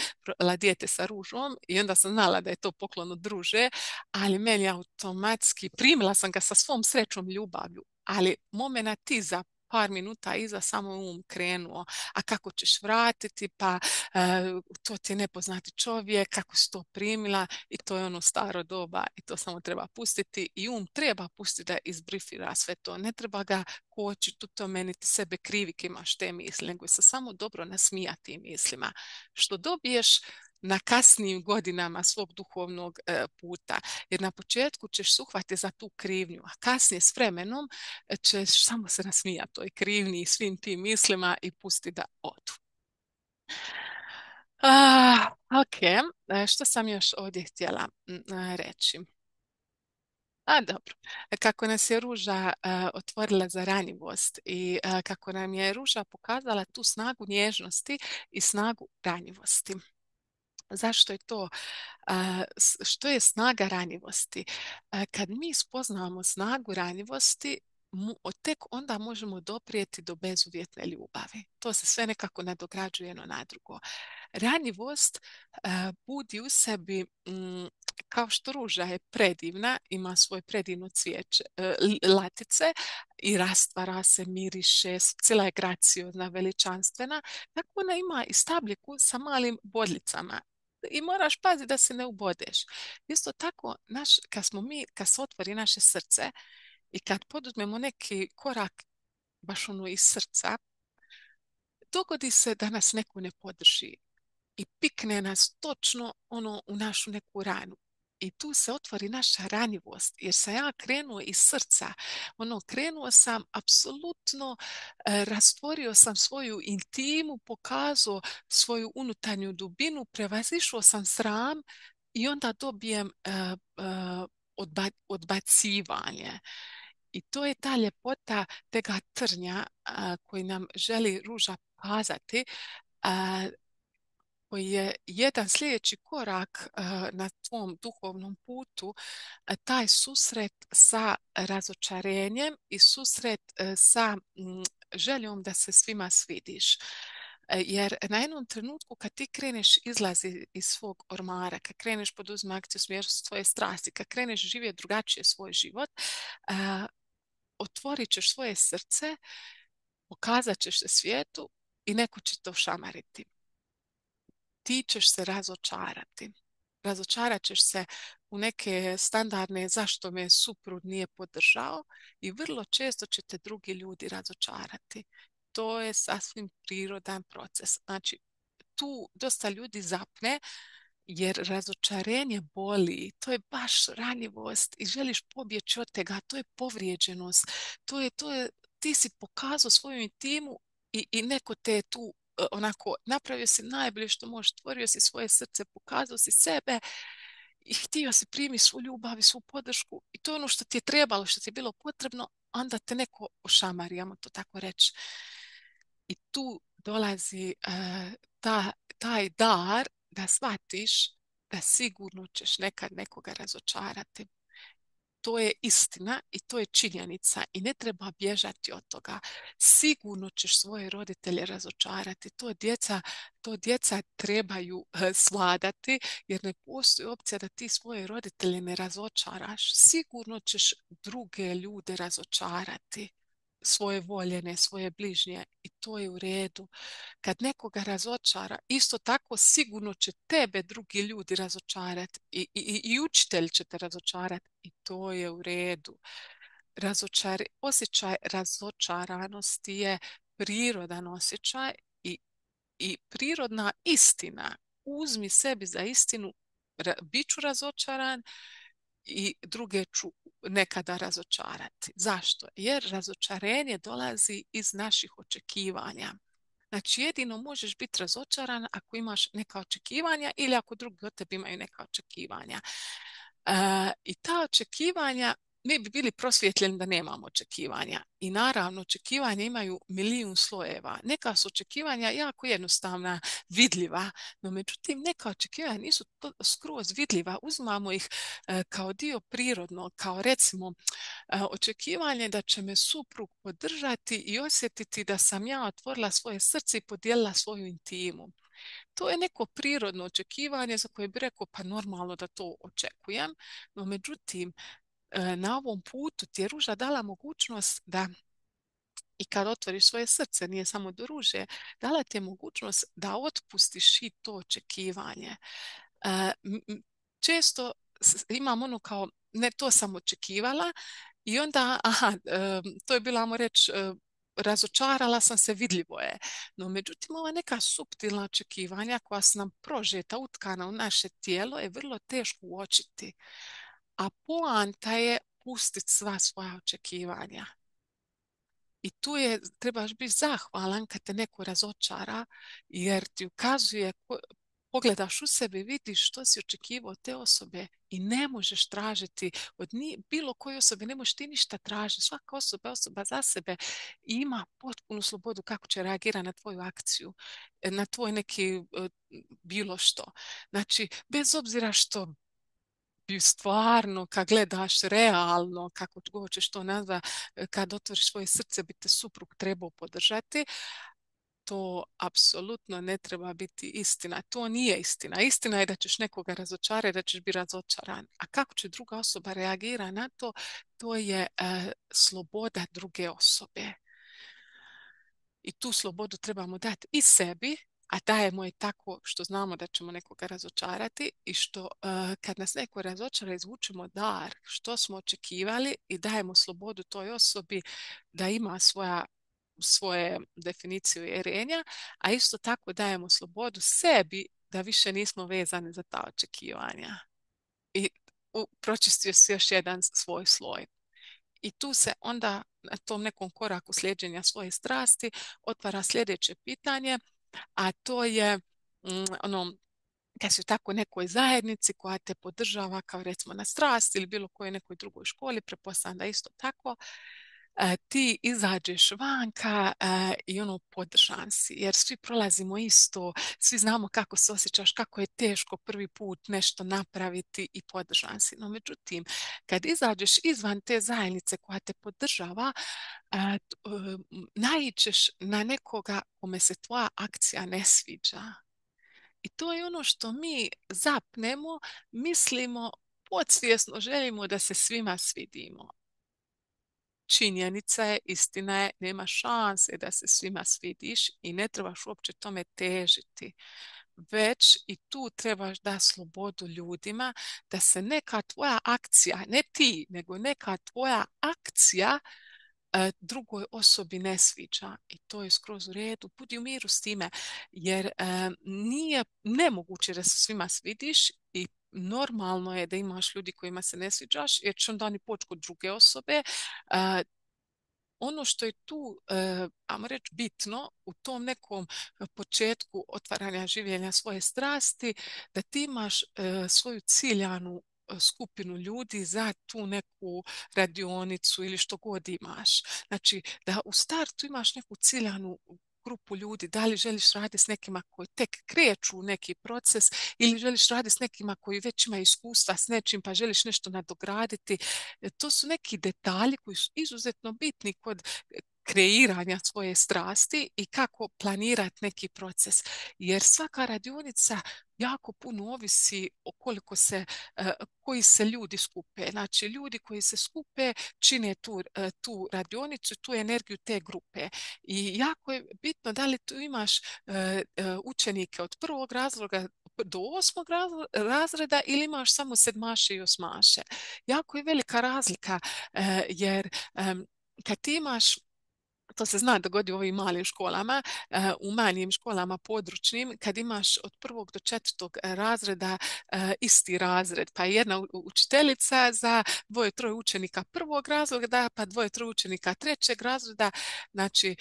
dijete sa Ružom i onda sam znala da je to poklon od Ruže, ali meni automatski primila sam ga sa svom srećom i ljubavlju. Ali momenat iza par minuta iza samo je krenuo. A kako ćeš vratiti, pa to ti je nepoznati čovjek, kako si to primila i to je ono staro doba i to samo treba pustiti i treba pustiti da izbrifira sve to. Ne treba ga kočiti u tome niti sebe krivike imaš te misli, nego se samo dobro nasmijati tim mislima. Što dobiješ na kasnijim godinama svog duhovnog puta. Jer na početku ćeš se uhvatiti za tu krivnju, a kasnije s vremenom ćeš samo se nasmijati toj krivnji i svim tim mislima i pusti da odu. Ok, što sam još ovdje htjela reći? Dobro. Kako nas je Ruža otvorila za ranjivost i kako nam je Ruža pokazala tu snagu nježnosti i snagu ranjivosti. Zašto je to? Što je snaga ranjivosti? Kad mi spoznamo snagu ranjivosti, tek onda možemo doprijeti do bezuvjetne ljubavi. To se sve nekako nadograđuje jedno na drugo. Ranjivost budi u sebi, kao što ruža je predivna, ima svoje predivno cvijeće, latice i rastvara se, miriše, cijela je graciozna, veličanstvena, tako ona ima i stabljiku sa malim bodljicama i moraš paziti da se ne ubodeš. Isto tako, kad se otvori naše srce i kad poduzmemo neki korak baš ono iz srca, dogodi se da nas neko ne podrži i pikne nas točno ono u našu neku ranu. I tu se otvori naša ranjivost, jer sam ja krenuo iz srca. Krenuo sam apsolutno, rastvorio sam svoju intimu, pokazao svoju unutarnju dubinu, prevazišao sam sram i onda dobijem odbacivanje. I to je ta ljepota tega trnja koji nam želi ruža pokazati, koji je jedan sljedeći korak na tvom duhovnom putu, taj susret sa razočarenjem i susret sa željom da se svima svidiš. Jer na jednom trenutku kad ti kreneš izlazi iz svog ormara, kad kreneš poduzimati akciju smjeru svoje strasti, kad kreneš živjeti drugačije svoj život, otvorit ćeš svoje srce, pokazat ćeš se svijetu i neko će to šamariti. Ti ćeš se razočarati. Razočarat ćeš se u neke standardne zašto me suprug nije podržao i vrlo često će te drugi ljudi razočarati. To je sasvim prirodan proces. Znači, tu dosta ljudi zapne jer razočarenje boli, to je baš ranjivost i želiš pobjeći od tega, to je povrijeđenost, ti si pokazao svoju intimu i neko te je tu onako, napravio si najbolje što možeš, stvorio si svoje srce, pokazao si sebe i htio si primi svu ljubav i svu podršku i to je ono što ti je trebalo, što ti je bilo potrebno, onda te neko ošamari, ajmo to tako reći. I tu dolazi taj dar da shvatiš da sigurno ćeš nekad nekoga razočarati. To je istina i to je činjenica i ne treba bježati od toga. Sigurno ćeš svoje roditelje razočarati. To djeca trebaju svladati jer ne postoji opcija da ti svoje roditelje ne razočaraš. Sigurno ćeš druge ljude razočarati, svoje voljene, svoje bližnje i to je u redu. Kad nekoga razočara, isto tako sigurno će tebe drugi ljudi razočarati i učitelj će te razočarati i to je u redu. Osjećaj razočaranosti je prirodan osjećaj i prirodna istina. Uzmi sebi za istinu, bit ću razočaran i druge ću nekada razočarati. Zašto? Jer razočarenje dolazi iz naših očekivanja. Znači jedino možeš biti razočaran ako imaš neka očekivanja ili ako drugi od tebi imaju neka očekivanja. I ta očekivanja, mi bi bili prosvjetljeni da nemamo očekivanja. I naravno očekivanja imaju milijun slojeva. Neka su očekivanja jako jednostavna, vidljiva, no međutim neka očekivanja nisu skroz vidljiva. Uzmamo ih kao dio prirodno, kao recimo očekivanje da će me suprug podržati i osjetiti da sam ja otvorila svoje srce i podijelila svoju intimu. To je neko prirodno očekivanje za koje bi rekao pa normalno da to očekujem, no međutim na ovom putu ti je Ruža dala mogućnost da I kad otvoriš svoje srce, nije samo do ruže, dala ti je mogućnost da otpustiš i to očekivanje. Često imam ono kao, ne, to sam očekivala i onda, aha, to je bila, ajmo reći, razočarala sam se, vidljivo je. No, međutim, ova neka suptilna očekivanja koja su nam prožeta, utkana u naše tijelo je vrlo teško uočiti. A poanta je pustiti sva svoja očekivanja. I tu je, trebaš biti zahvalan kad te neko razočara, jer ti ukazuje, pogledaš u sebe, vidiš što si očekivao od te osobe i ne možeš tražiti od bilo koje osobe, ne možeš ti ništa tražiti. Svaka osoba je osoba za sebe i ima potpunu slobodu kako će reagirati na tvoju akciju, na tvoj neki bilo što. Znači, bez obzira što bi stvarno, kad gledaš realno, kako god ćeš to nazva, kad otvoriš svoje srce, bi te suprug trebao podržati, to apsolutno ne treba biti istina. To nije istina. Istina je da ćeš nekoga razočarati, da ćeš biti razočaran. A kako će druga osoba reagira na to, to je sloboda druge osobe. I tu slobodu trebamo dati i sebi, a dajemo je tako što znamo da ćemo nekoga razočarati i što kad nas neko razočara izvučemo dar što smo očekivali i dajemo slobodu toj osobi da ima svoje definicije uvjerenja, a isto tako dajemo slobodu sebi da više nismo vezani za ta očekivanja. I pročistio si još jedan svoj sloj. I tu se onda na tom nekom koraku sljeđenja svoje strasti otvara sljedeće pitanje, a to je ono, kad si u takvoj nekoj zajednici koja te podržava kao recimo na strasti ili bilo kojoj nekoj drugoj školi, pretpostavljam da isto tako, ti izađeš vanka i ono podržan si, jer svi prolazimo isto, svi znamo kako se osjećaš, kako je teško prvi put nešto napraviti i podržan si. No međutim, kad izađeš izvan te zajednice koja te podržava, naiđeš na nekoga kome se tvoja akcija ne sviđa. I to je ono što mi zapnemo, mislimo, podsvjesno želimo da se svima svidimo. Činjenica je, istina je, nema šanse da se svima svidiš i ne trebaš uopće tome težiti. Već i tu trebaš da slobodu ljudima da se neka tvoja akcija, ne ti, nego neka tvoja akcija drugoj osobi ne sviđa i to je skroz u redu. Budi u miru s time jer nije nemoguće da se svima svidiš i normalno je da imaš ljudi kojima se ne sviđaš jer će onda oni poći kod druge osobe. Ono što je tu, ajmo reći, bitno u tom nekom početku otvaranja življenja svoje strasti, da ti imaš svoju ciljanu skupinu ljudi za tu neku radionicu ili što god imaš. Znači, da u startu imaš neku ciljanu grupu ljudi, da li želiš raditi s nekima koji tek kreću u neki proces ili želiš raditi s nekima koji već imaju iskustva s nečim pa želiš nešto nadograditi. To su neki detalji koji su izuzetno bitni kod kreiranja svoje strasti i kako planirati neki proces. Jer svaka radionica jako puno ovisi o koliko se, koji se ljudi skupe. Znači, ljudi koji se skupe čine tu radionicu, tu energiju te grupe. I jako je bitno da li tu imaš učenike od prvog razloga do osmog razreda ili imaš samo sedmaše i osmaše. Jako je velika razlika jer kad ti imaš, to se zna dogodi u ovim malim školama, u manjim školama područnim, kad imaš od prvog do četvrtog razreda isti razred, pa jedna učiteljica za dvoje, troje učenika prvog razreda, pa dvoje, troje učenika trećeg razreda, znači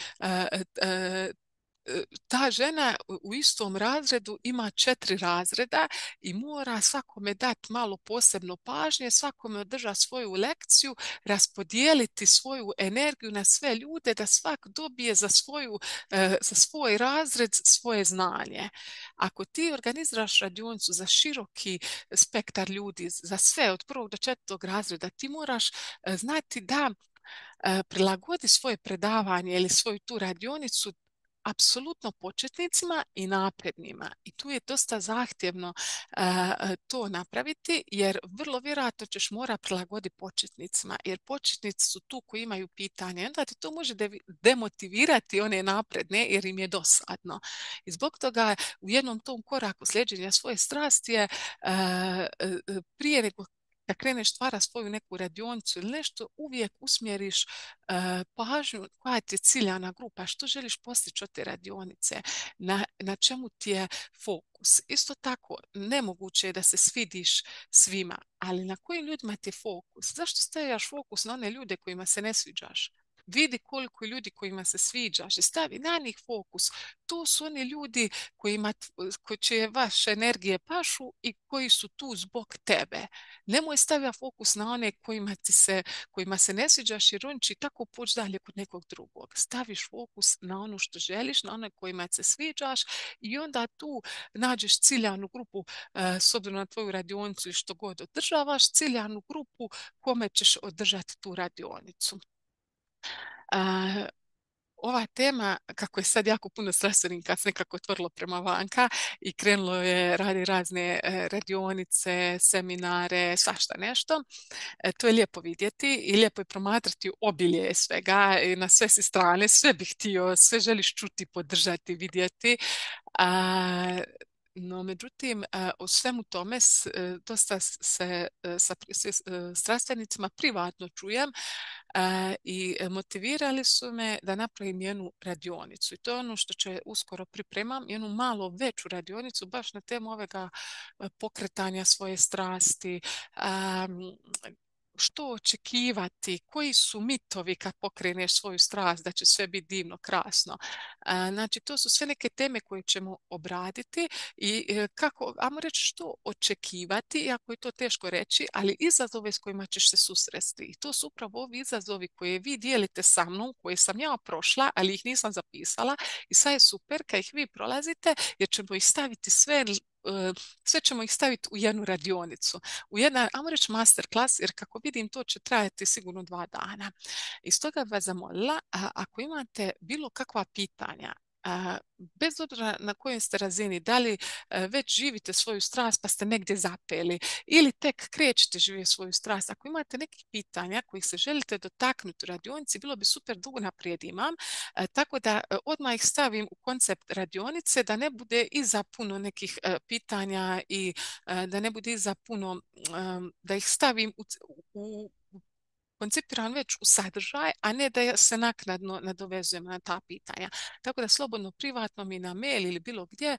ta žena u istom razredu ima 4 razreda i mora svakome dati malo posebno pažnje, svakome održati svoju lekciju, raspodijeliti svoju energiju na sve ljude da svak dobije za svoj razred svoje znanje. Ako ti organiziraš radionicu za široki spektar ljudi, za sve od prvog do četvrtog razreda, ti moraš znati da prilagodi svoje predavanje ili svoju tu radionicu apsolutno početnicima i naprednima. I tu je dosta zahtjevno to napraviti jer vrlo vjerojatno ćeš mora prilagoditi početnicima jer početnici su tu koji imaju pitanje. I onda ti to može demotivirati one napredne jer im je dosadno. I zbog toga u jednom tom koraku sljeđenja svoje strasti je prije nego da kreneš stvara svoju neku radionicu ili nešto, uvijek usmjeriš pažnju koja ti je ciljana grupa, što želiš postići od te radionice, na čemu ti je fokus. Isto tako, nemoguće je da se svidiš svima, ali na kojim ljudima ti je fokus? Zašto stavljaš fokus na one ljude kojima se ne sviđaš? Vidi koliko je ljudi kojima se sviđaš i stavi na njih fokus. To su oni ljudi koji će vaše energije pašu i koji su tu zbog tebe. Nemoj stavlja fokus na one kojima se ne sviđaš jer on će tako poći dalje kod nekog drugog. Staviš fokus na ono što želiš, na one kojima se sviđaš i onda tu nađeš ciljanu grupu s obzirom na tvoju radionicu i što god održavaš, ciljanu grupu kome ćeš održati tu radionicu. A, ova tema, kako je sad jako puno strastvenih kad se nekako otvorilo prema vanka i krenulo je radi razne radionice, seminare, svašta nešto, to je lijepo vidjeti i lijepo je promatrati obilje svega i na sve si strane, sve bih htio, sve želiš čuti, podržati, vidjeti. A, no, međutim, u svemu tome dosta se sa strastvenicima privatno čujem i motivirali su me da napravim jednu radionicu. I to je ono što će uskoro pripremam, jednu malo veću radionicu baš na temu ovega pokretanja svoje strasti, što očekivati, koji su mitovi kad pokreneš svoju strast, da će sve biti divno, krasno. Znači, to su sve neke teme koje ćemo obraditi i kako, ajmo reći što očekivati, iako je to teško reći, ali izazove s kojima ćeš se susresti. I to su upravo ovi izazovi koje vi dijelite sa mnom, koje sam ja prošla, ali ih nisam zapisala i sad je super kad ih vi prolazite jer ćemo ih staviti sve ćemo ih staviti u jednu radionicu, u jedan, ajmo reći master klas, jer kako vidim to će trajati sigurno 2 dana. I stoga bih vas zamolila, ako imate bilo kakva pitanja, bez obzira na kojoj ste razini, da li već živite svoju strast pa ste negdje zapeli ili tek krećete živjeti svoju strast, ako imate nekih pitanja kojih se želite dotaknuti u radionici, bilo bi super da unaprijed imam, tako da odmah ih stavim u koncept radionice, da ne bude iza puno nekih pitanja i da ne bude iza puno, da ih stavim u koncipiran već u sadržaj, a ne da se naknadno nadovezujem na ta pitanja. Tako da slobodno privatno mi na mail ili bilo gdje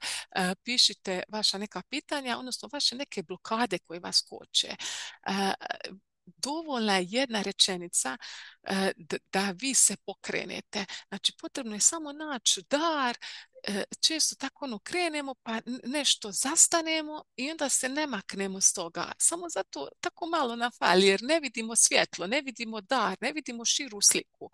pišite vaša neka pitanja, odnosno vaše neke blokade koje vas koče. Dovoljna je jedna rečenica da vi se pokrenete. Znači, potrebno je samo naći dar. Često tako krenemo pa nešto zastanemo i onda se ne maknemo s toga. Samo zato tako malo nam fali jer ne vidimo svjetlo, ne vidimo dar, ne vidimo širu sliku.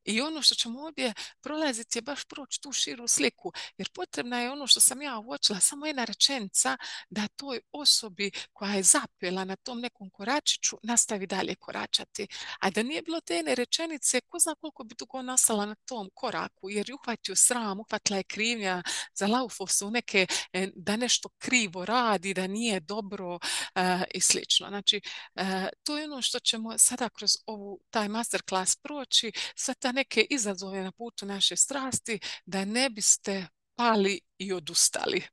I ono što ćemo ovdje prolaziti je baš proći tu širu sliku, jer potrebna je ono što sam ja uočila, samo jedna rečenica da toj osobi koja je zapela na tom nekom koračiću nastavi dalje koračati. A da nije bilo te jedne rečenice, ko zna koliko bi dugo nastala na tom koraku, jer je uhvatio sram, uhvatila je krivnja, zalaufao se u neke, da nešto krivo radi, da nije dobro i slično. Znači, to je ono što ćemo sada kroz taj masterclass proći, sve ta neke izazove na putu naše strasti, da ne biste pali i odustali.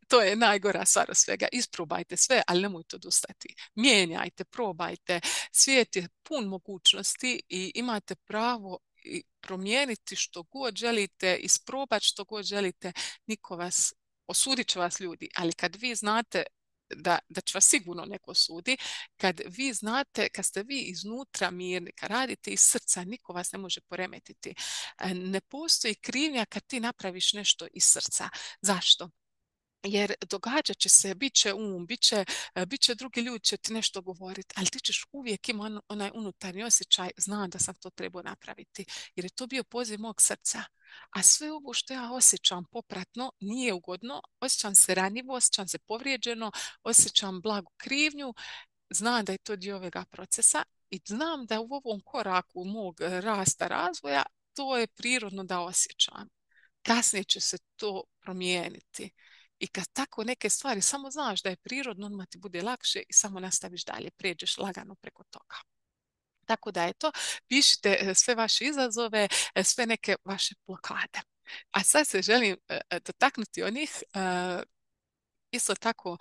To je najgora stvar od svega. Isprobajte sve, ali nemojte odustati. Mijenjajte, probajte. Svijet je pun mogućnosti i imate pravo i promijeniti što god želite, isprobati što god želite. Niko vas, osudit će vas ljudi, ali kad vi znate da će vas sigurno neko sudi, kad vi znate, kad ste vi iznutra mirni, kad radite iz srca, niko vas ne može poremetiti. Ne postoji krivnja kad ti napraviš nešto iz srca. Zašto? Jer događat će se, bit će bit će drugi ljudi će ti nešto govoriti, ali ti ćeš uvijek imati onaj unutarnji osjećaj, znam da sam to trebao napraviti, jer je to bio poziv mog srca. A sve ovo što ja osjećam popratno nije ugodno, osjećam se ranjivo, osjećam se povrijeđeno, osjećam blagu krivnju, znam da je to dio ovoga procesa i znam da u ovom koraku mog rasta, razvoja, to je prirodno da osjećam. kasnije će se to promijeniti. I kad tako neke stvari samo znaš da je prirodno, odmah ti bude lakše i samo nastaviš dalje, prijeđeš lagano preko toga. Tako da eto, pišite sve vaše izazove, sve neke vaše blokade. A sad se želim dotaknuti onih isto tako,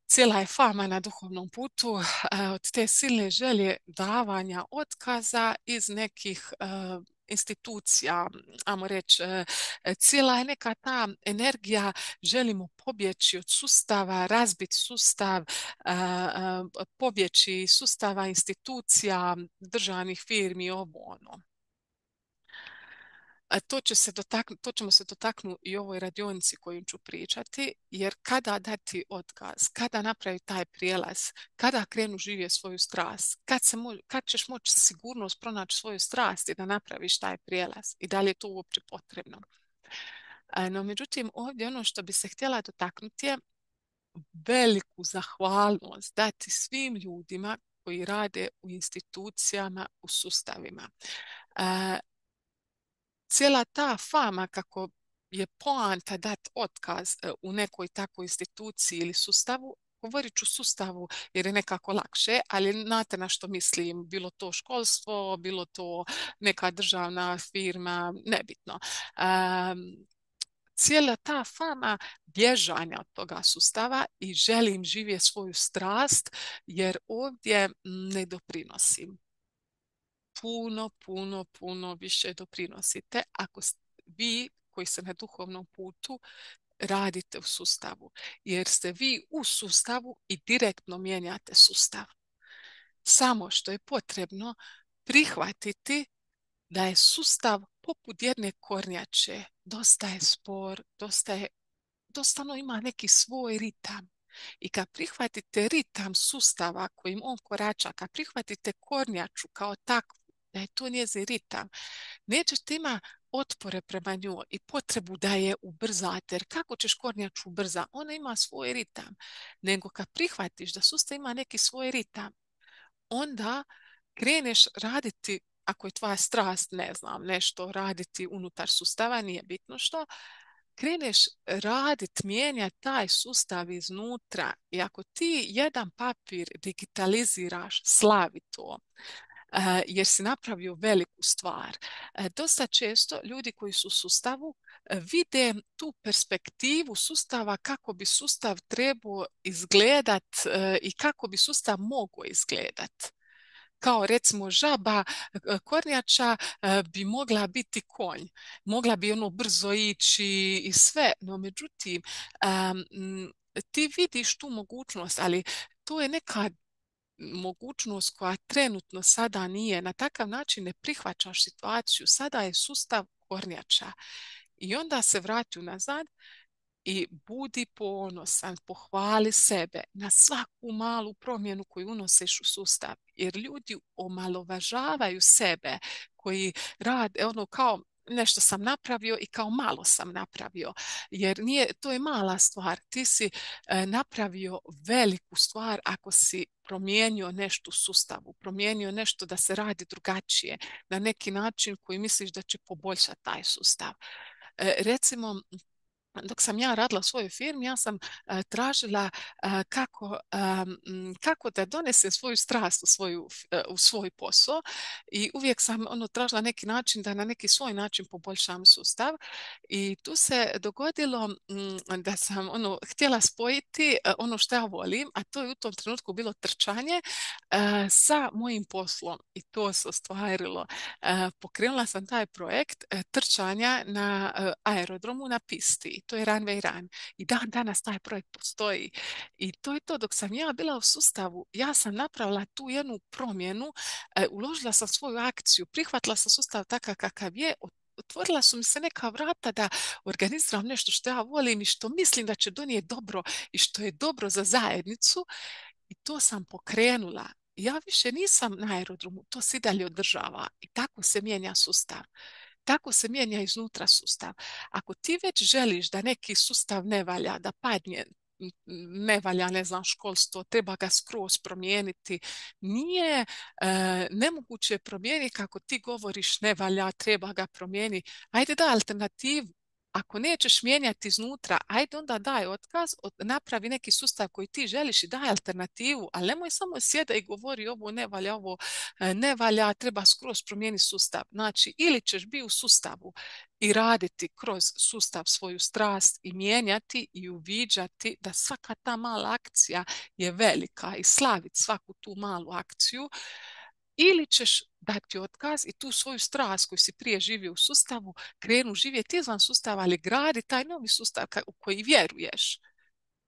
cijela je fama na duhovnom putu od te silne želje davanja otkaza iz nekih institucija, ajmo reći, cijela je neka ta energija, želimo pobjeći od sustava, razbiti sustav, pobjeći iz sustava institucija, državnih firmi, ovo ono. To ćemo se dotaknuti i u ovoj radionici koju ću pričati, jer kada dati otkaz, kada napravi taj prijelaz, kada krenu živjeti svoju strast, kad ćeš moći sigurnost pronaći svoju strast i da napraviš taj prijelaz i da li je to uopće potrebno. No, međutim, ovdje ono što bi se htjela dotaknuti je veliku zahvalnost dati svim ljudima koji rade u institucijama, u sustavima. Cijela ta fama kako je poanta dat otkaz u nekoj takvoj instituciji ili sustavu, govorit ću sustavu jer je nekako lakše, ali znate na što mislim, bilo to školstvo, bilo to neka državna firma, nebitno. Cijela ta fama bježanja od toga sustava i želim živjeti svoju strast jer ovdje ne doprinosim. Puno više doprinosite ako vi koji ste na duhovnom putu radite u sustavu. Jer ste vi u sustavu i direktno mijenjate sustav. Samo što je potrebno prihvatiti da je sustav poput jedne kornjače. Dosta je spor, dosta ono ima neki svoj ritam. I kad prihvatite ritam sustava kojim on korača, kad prihvatite kornjaču kao takvu, da je to njezin ritam, nećete ima otpore prema njoj i potrebu da je ubrzate. Jer kako ćeš kornjaču ubrza? Ona ima svoj ritam. Nego kad prihvatiš da sustav ima neki svoj ritam, onda kreneš raditi, ako je tvoja strast, ne znam, nešto raditi unutar sustava, nije bitno što, kreneš radit, mijenjati taj sustav iznutra i ako ti jedan papir digitaliziraš, slavi to. Jer si napravio veliku stvar. Dosta često ljudi koji su u sustavu vide tu perspektivu sustava kako bi sustav trebao izgledat i kako bi sustav mogao izgledat. Kao recimo žaba kornjača bi mogla biti konj, mogla bi ono brzo ići i sve, no međutim ti vidiš tu mogućnost, ali to je neka mogućnost koja trenutno sada nije. Na takav način ne prihvaćaš situaciju. Sada je sustav kornjača. I onda se vrati unazad i budi ponosan, pohvali sebe na svaku malu promjenu koju unosiš u sustav. Jer ljudi omalovažavaju sebe koji rade ono kao nešto sam napravio i kao malo sam napravio. Jer to je mala stvar. Ti si napravio veliku stvar ako si promijenio nešto u sustavu, promijenio nešto da se radi drugačije, na neki način koji misliš da će poboljšati taj sustav. Recimo, dok sam ja radila u svojoj firmi, ja sam tražila kako da donesem svoju strast u svoj posao i uvijek sam tražila neki način da na neki svoj način poboljšam sustav i tu se dogodilo da sam htjela spojiti ono što ja volim, a to je u tom trenutku bilo trčanje sa mojim poslom i to se ostvarilo. Pokrenula sam taj projekt trčanja na aerodromu na pisti. To je Runway Run. I dan danas taj projekt postoji. I to je to. Dok sam ja bila u sustavu, ja sam napravila tu jednu promjenu, uložila sam svoju akciju, prihvatila sam sustav takav kakav je, otvorila su mi se neka vrata da organiziram nešto što ja volim i što mislim da će donijeti dobro i što je dobro za zajednicu. I to sam pokrenula. Ja više nisam na aerodromu, to se i dalje održava. I tako se mijenja sustav. Tako se mijenja iznutra sustav. Ako ti već želiš da neki sustav ne valja, da padne, ne valja, ne znam, školstvo, treba ga skroz promijeniti. Nije nemoguće promijeniti kako ti govoriš ne valja, treba ga promijeniti. Ajde da alternativu. ako nećeš mijenjati iznutra, ajde onda daj otkaz, napravi neki sustav koji ti želiš i daj alternativu, ali nemoj samo sjeda i govori ovo ne valja, treba skroz promijeniti sustav. Znači, ili ćeš biti u sustavu i raditi kroz sustav svoju strast i mijenjati i uviđati da svaka ta mala akcija je velika i slaviti svaku tu malu akciju, ili ćeš dati otkaz i tu svoju strast koju si prije živio u sustavu krenu živjeti izvan sustava, ali gradi taj novi sustav u koji vjeruješ.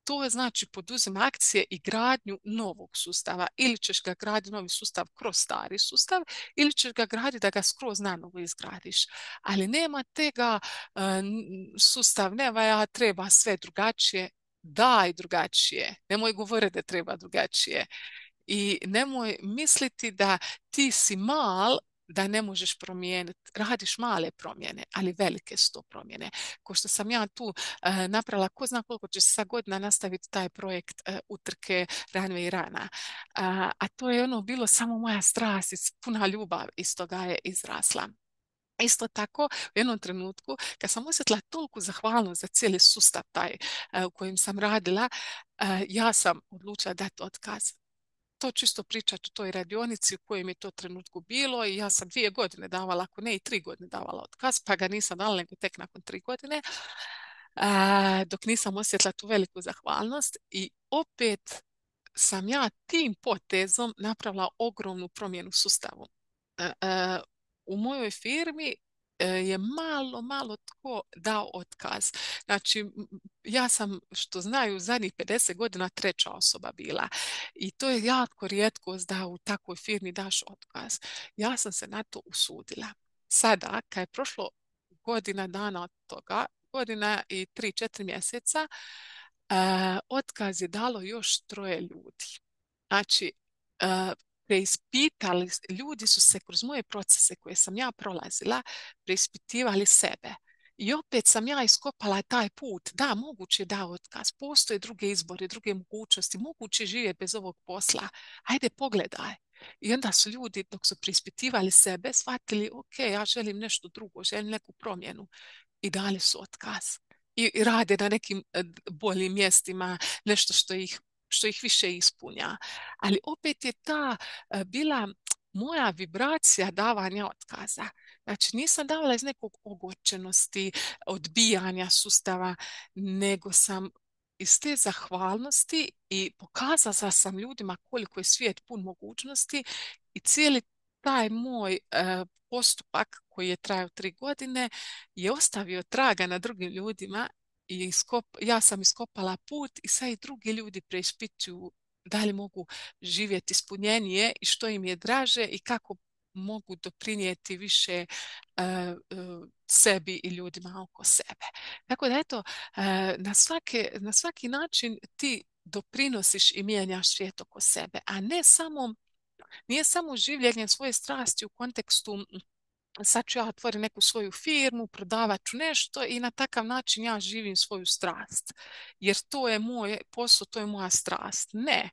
To je znači poduzima akcije i gradnju novog sustava. Ili ćeš ga graditi novi sustav kroz stari sustav, ili ćeš ga graditi da ga skroz nanovo izgradiš. Ali nema tega sustav ne valja, treba sve drugačije. Daj drugačije. Nemoj govoriti da treba drugačije. I nemoj misliti da ti si mal, da ne možeš promijeniti. Radiš male promjene, ali velike su to promjene. Ko što sam ja tu napravila, ko zna koliko će se sad godina nastaviti taj projekt utrke Ranve i rana. A to je ono bilo samo moja strast i puna ljubav iz toga je izrasla. Isto tako, u jednom trenutku, kad sam osjetila toliku zahvalnost za cijeli sustav taj u kojem sam radila, ja sam odlučila dati otkaz. To čisto pričati u toj radionici u kojem je to trenutku bilo i ja sam 2 godine davala, ako ne i 3 godine davala otkaz, pa ga nisam dala nego tek nakon 3 godine, dok nisam osjetila tu veliku zahvalnost i opet sam ja tim potezom napravila ogromnu promjenu u sustavu. U mojoj firmi je malo tko dao otkaz. Znači, ja sam, što znaju, zadnjih 50 godina treća osoba bila. I to je jako rijetkost da u takvoj firmi daš otkaz. Ja sam se na to usudila. Sada, kad je prošlo godina dana od toga, godina i 3-4 mjeseca, otkaz je dalo još 3 ljudi. Znači, preispitali, ljudi su se kroz moje procese koje sam ja prolazila, preispitivali sebe. I opet sam ja iskopala taj put. Da, moguće da otkaz. Postoje druge izbore, druge mogućnosti. Moguće živjeti bez ovog posla. Ajde, pogledaj. I onda su ljudi, dok su preispitivali sebe, shvatili, ok, ja želim nešto drugo, želim neku promjenu. I dali su otkaz. I rade na nekim boljim mjestima, nešto što ih više ispunja. Ali opet je ta bila moja vibracija davanja otkaza. Znači nisam davala iz nekog ogorčenosti, odbijanja sustava, nego sam iz te zahvalnosti i pokazala sam ljudima koliko je svijet pun mogućnosti i cijeli taj moj postupak koji je trajao 3 godine je ostavio traga na drugim ljudima i ja sam iskopala put i sad i drugi ljudi preispituju da li mogu živjeti ispunjenije i što im je draže i kako mogu doprinijeti više sebi i ljudima oko sebe. Tako da eto, na svaki način ti doprinosiš i mijenjaš svijet oko sebe, a nije samo življenje svoje strasti u kontekstu sad ću ja otvoriti neku svoju firmu, prodavat ću nešto i na takav način ja živim svoju strast. Jer to je moj posao, to je moja strast. Ne.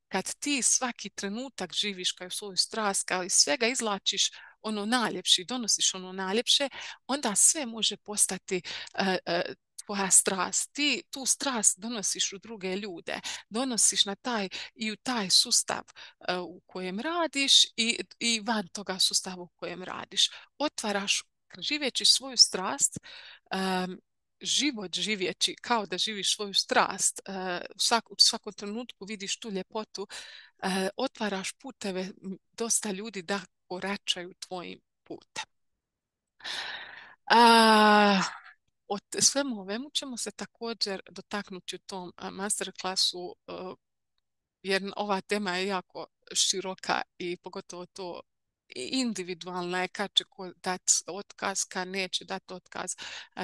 Kad ti svaki trenutak živiš kao svoju strast, kao iz svega izvlačiš ono najljepše, donosiš ono najljepše, onda sve može postati tvoja strast. Ti tu strast donosiš u druge ljude, donosiš u taj sustav u kojem radiš i van toga sustava u kojem radiš. Otvaraš, živeći svoju strast, život živjeći kao da živiš svoju strast, u svakom trenutku vidiš tu ljepotu, otvaraš puteve dosta ljudi da koračaju tvojim putem. O svemu ovemu ćemo se također dotaknuti u tom masterclassu, jer ova tema je jako široka i pogotovo to individualna je kad će ko dati otkaz, kad neće dati otkaz.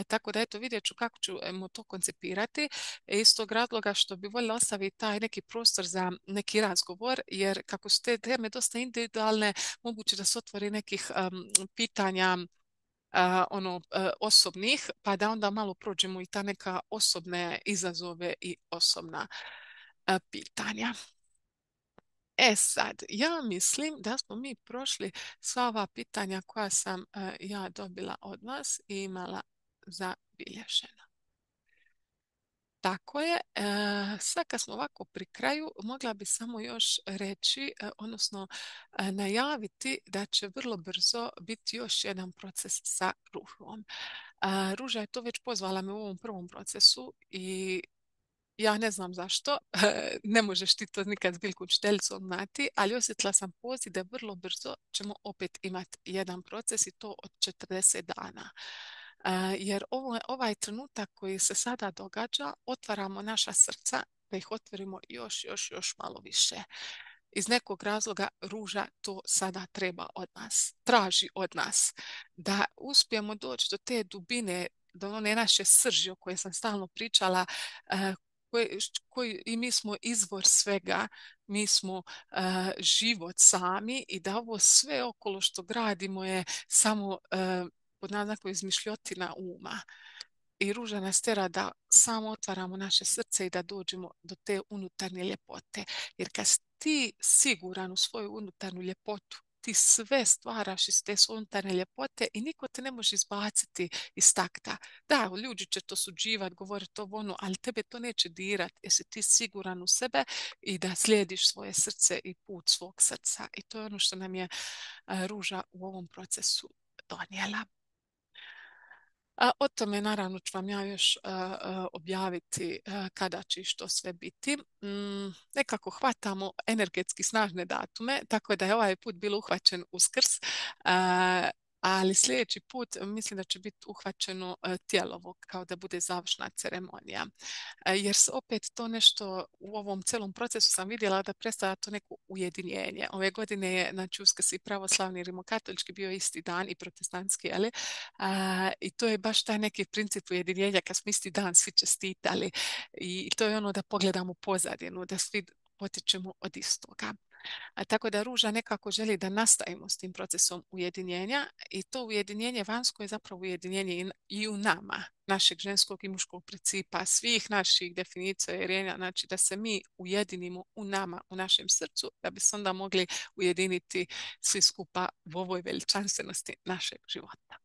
Tako da eto vidjet ću kako ćemo to koncipirati iz tog razloga što bi voljela ostaviti taj neki prostor za neki razgovor, jer kako su te teme dosta individualne, moguće da se otvori nekih pitanja osobnih, pa da onda malo prođemo i ta neka osobne izazove i osobna pitanja. E sad, ja mislim da smo mi prošli sva ova pitanja koja sam ja dobila od vas i imala za obilježeno. Tako je. Sad kad smo ovako pri kraju, mogla bi samo još reći, odnosno najaviti da će vrlo brzo biti još jedan proces sa Ružom. Ruža je to već pozvala me u ovom prvom procesu i ja ne znam zašto, ne možeš ti to nikad s biljku učiteljicom znati, ali osjetila sam poziv da vrlo brzo ćemo opet imati jedan proces i to od 40 dana. Jer ovaj trenutak koji se sada događa, otvaramo naša srca da ih otvorimo još malo više. Iz nekog razloga Ruža to sada treba od nas, traži od nas da uspijemo doći do te dubine, do one naše srži o kojoj sam stalno pričala, i mi smo izvor svega, mi smo život sami i da ovo sve okolo što gradimo je samo pod naznakom izmišljotina uma. I Ruža nas tera da samo otvaramo naše srce i da dođemo do te unutarnje ljepote. Jer kad si ti siguran u svoju unutarnju ljepotu, ti sve stvaraš iz te svoje unutarnje ljepote i niko te ne može izbaciti iz takta. Da, ljudi će to suđivati, govoriti ovo ono, ali tebe to neće dirati jer si ti siguran u sebe i da slijediš svoje srce i put svog srca. I to je ono što nam je Ruža u ovom procesu donijela. O tome naravno ću vam ja još objaviti kada će i što sve biti. Nekako hvatamo energetski snažne datume, tako da je ovaj put bilo uhvaćen Uskrs, ali sljedeći put mislim da će biti uhvaćeno Tijelovo kao da bude završna ceremonija. Jer se opet to nešto u ovom celom procesu sam vidjela da predstavlja to neko ujedinjenje. Ove godine je znači Uskrs i pravoslavni i rimokatolički bio isti dan i protestantski, ali i to je baš taj neki princip ujedinjenja kad smo isti dan svi čestitali i to je ono da pogledamo pozadinu, da svi potičemo od istoga. Tako da Ruža nekako želi da nastavimo s tim procesom ujedinjenja i to ujedinjenje vanjsko je zapravo ujedinjenje i u nama, našeg ženskog i muškog principa, svih naših definicija i uvjerenja, znači da se mi ujedinimo u nama, u našem srcu, da bi se onda mogli ujediniti svi skupa u ovoj veličanstvenosti našeg života.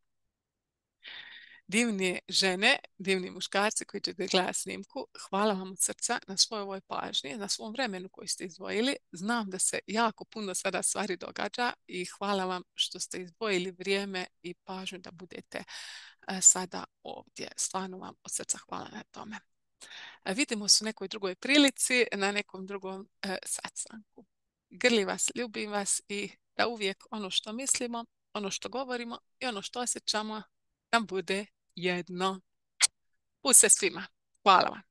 Divne žene, divni muškarci koji ćete gledati snimku, hvala vam od srca na svojoj ovoj pažnji, na svom vremenu koji ste izdvojili. Znam da se jako puno sada stvari događa i hvala vam što ste izdvojili vrijeme i pažnju da budete sada ovdje. Stvarno vam od srca hvala na tome. Vidimo se u nekoj drugoj prilici, na nekom drugom sastanku. Grli vas, ljubim vas i da uvijek ono što mislimo, ono što govorimo i ono što osjećamo nam bude jedno. Uz se svima. Hvala vam.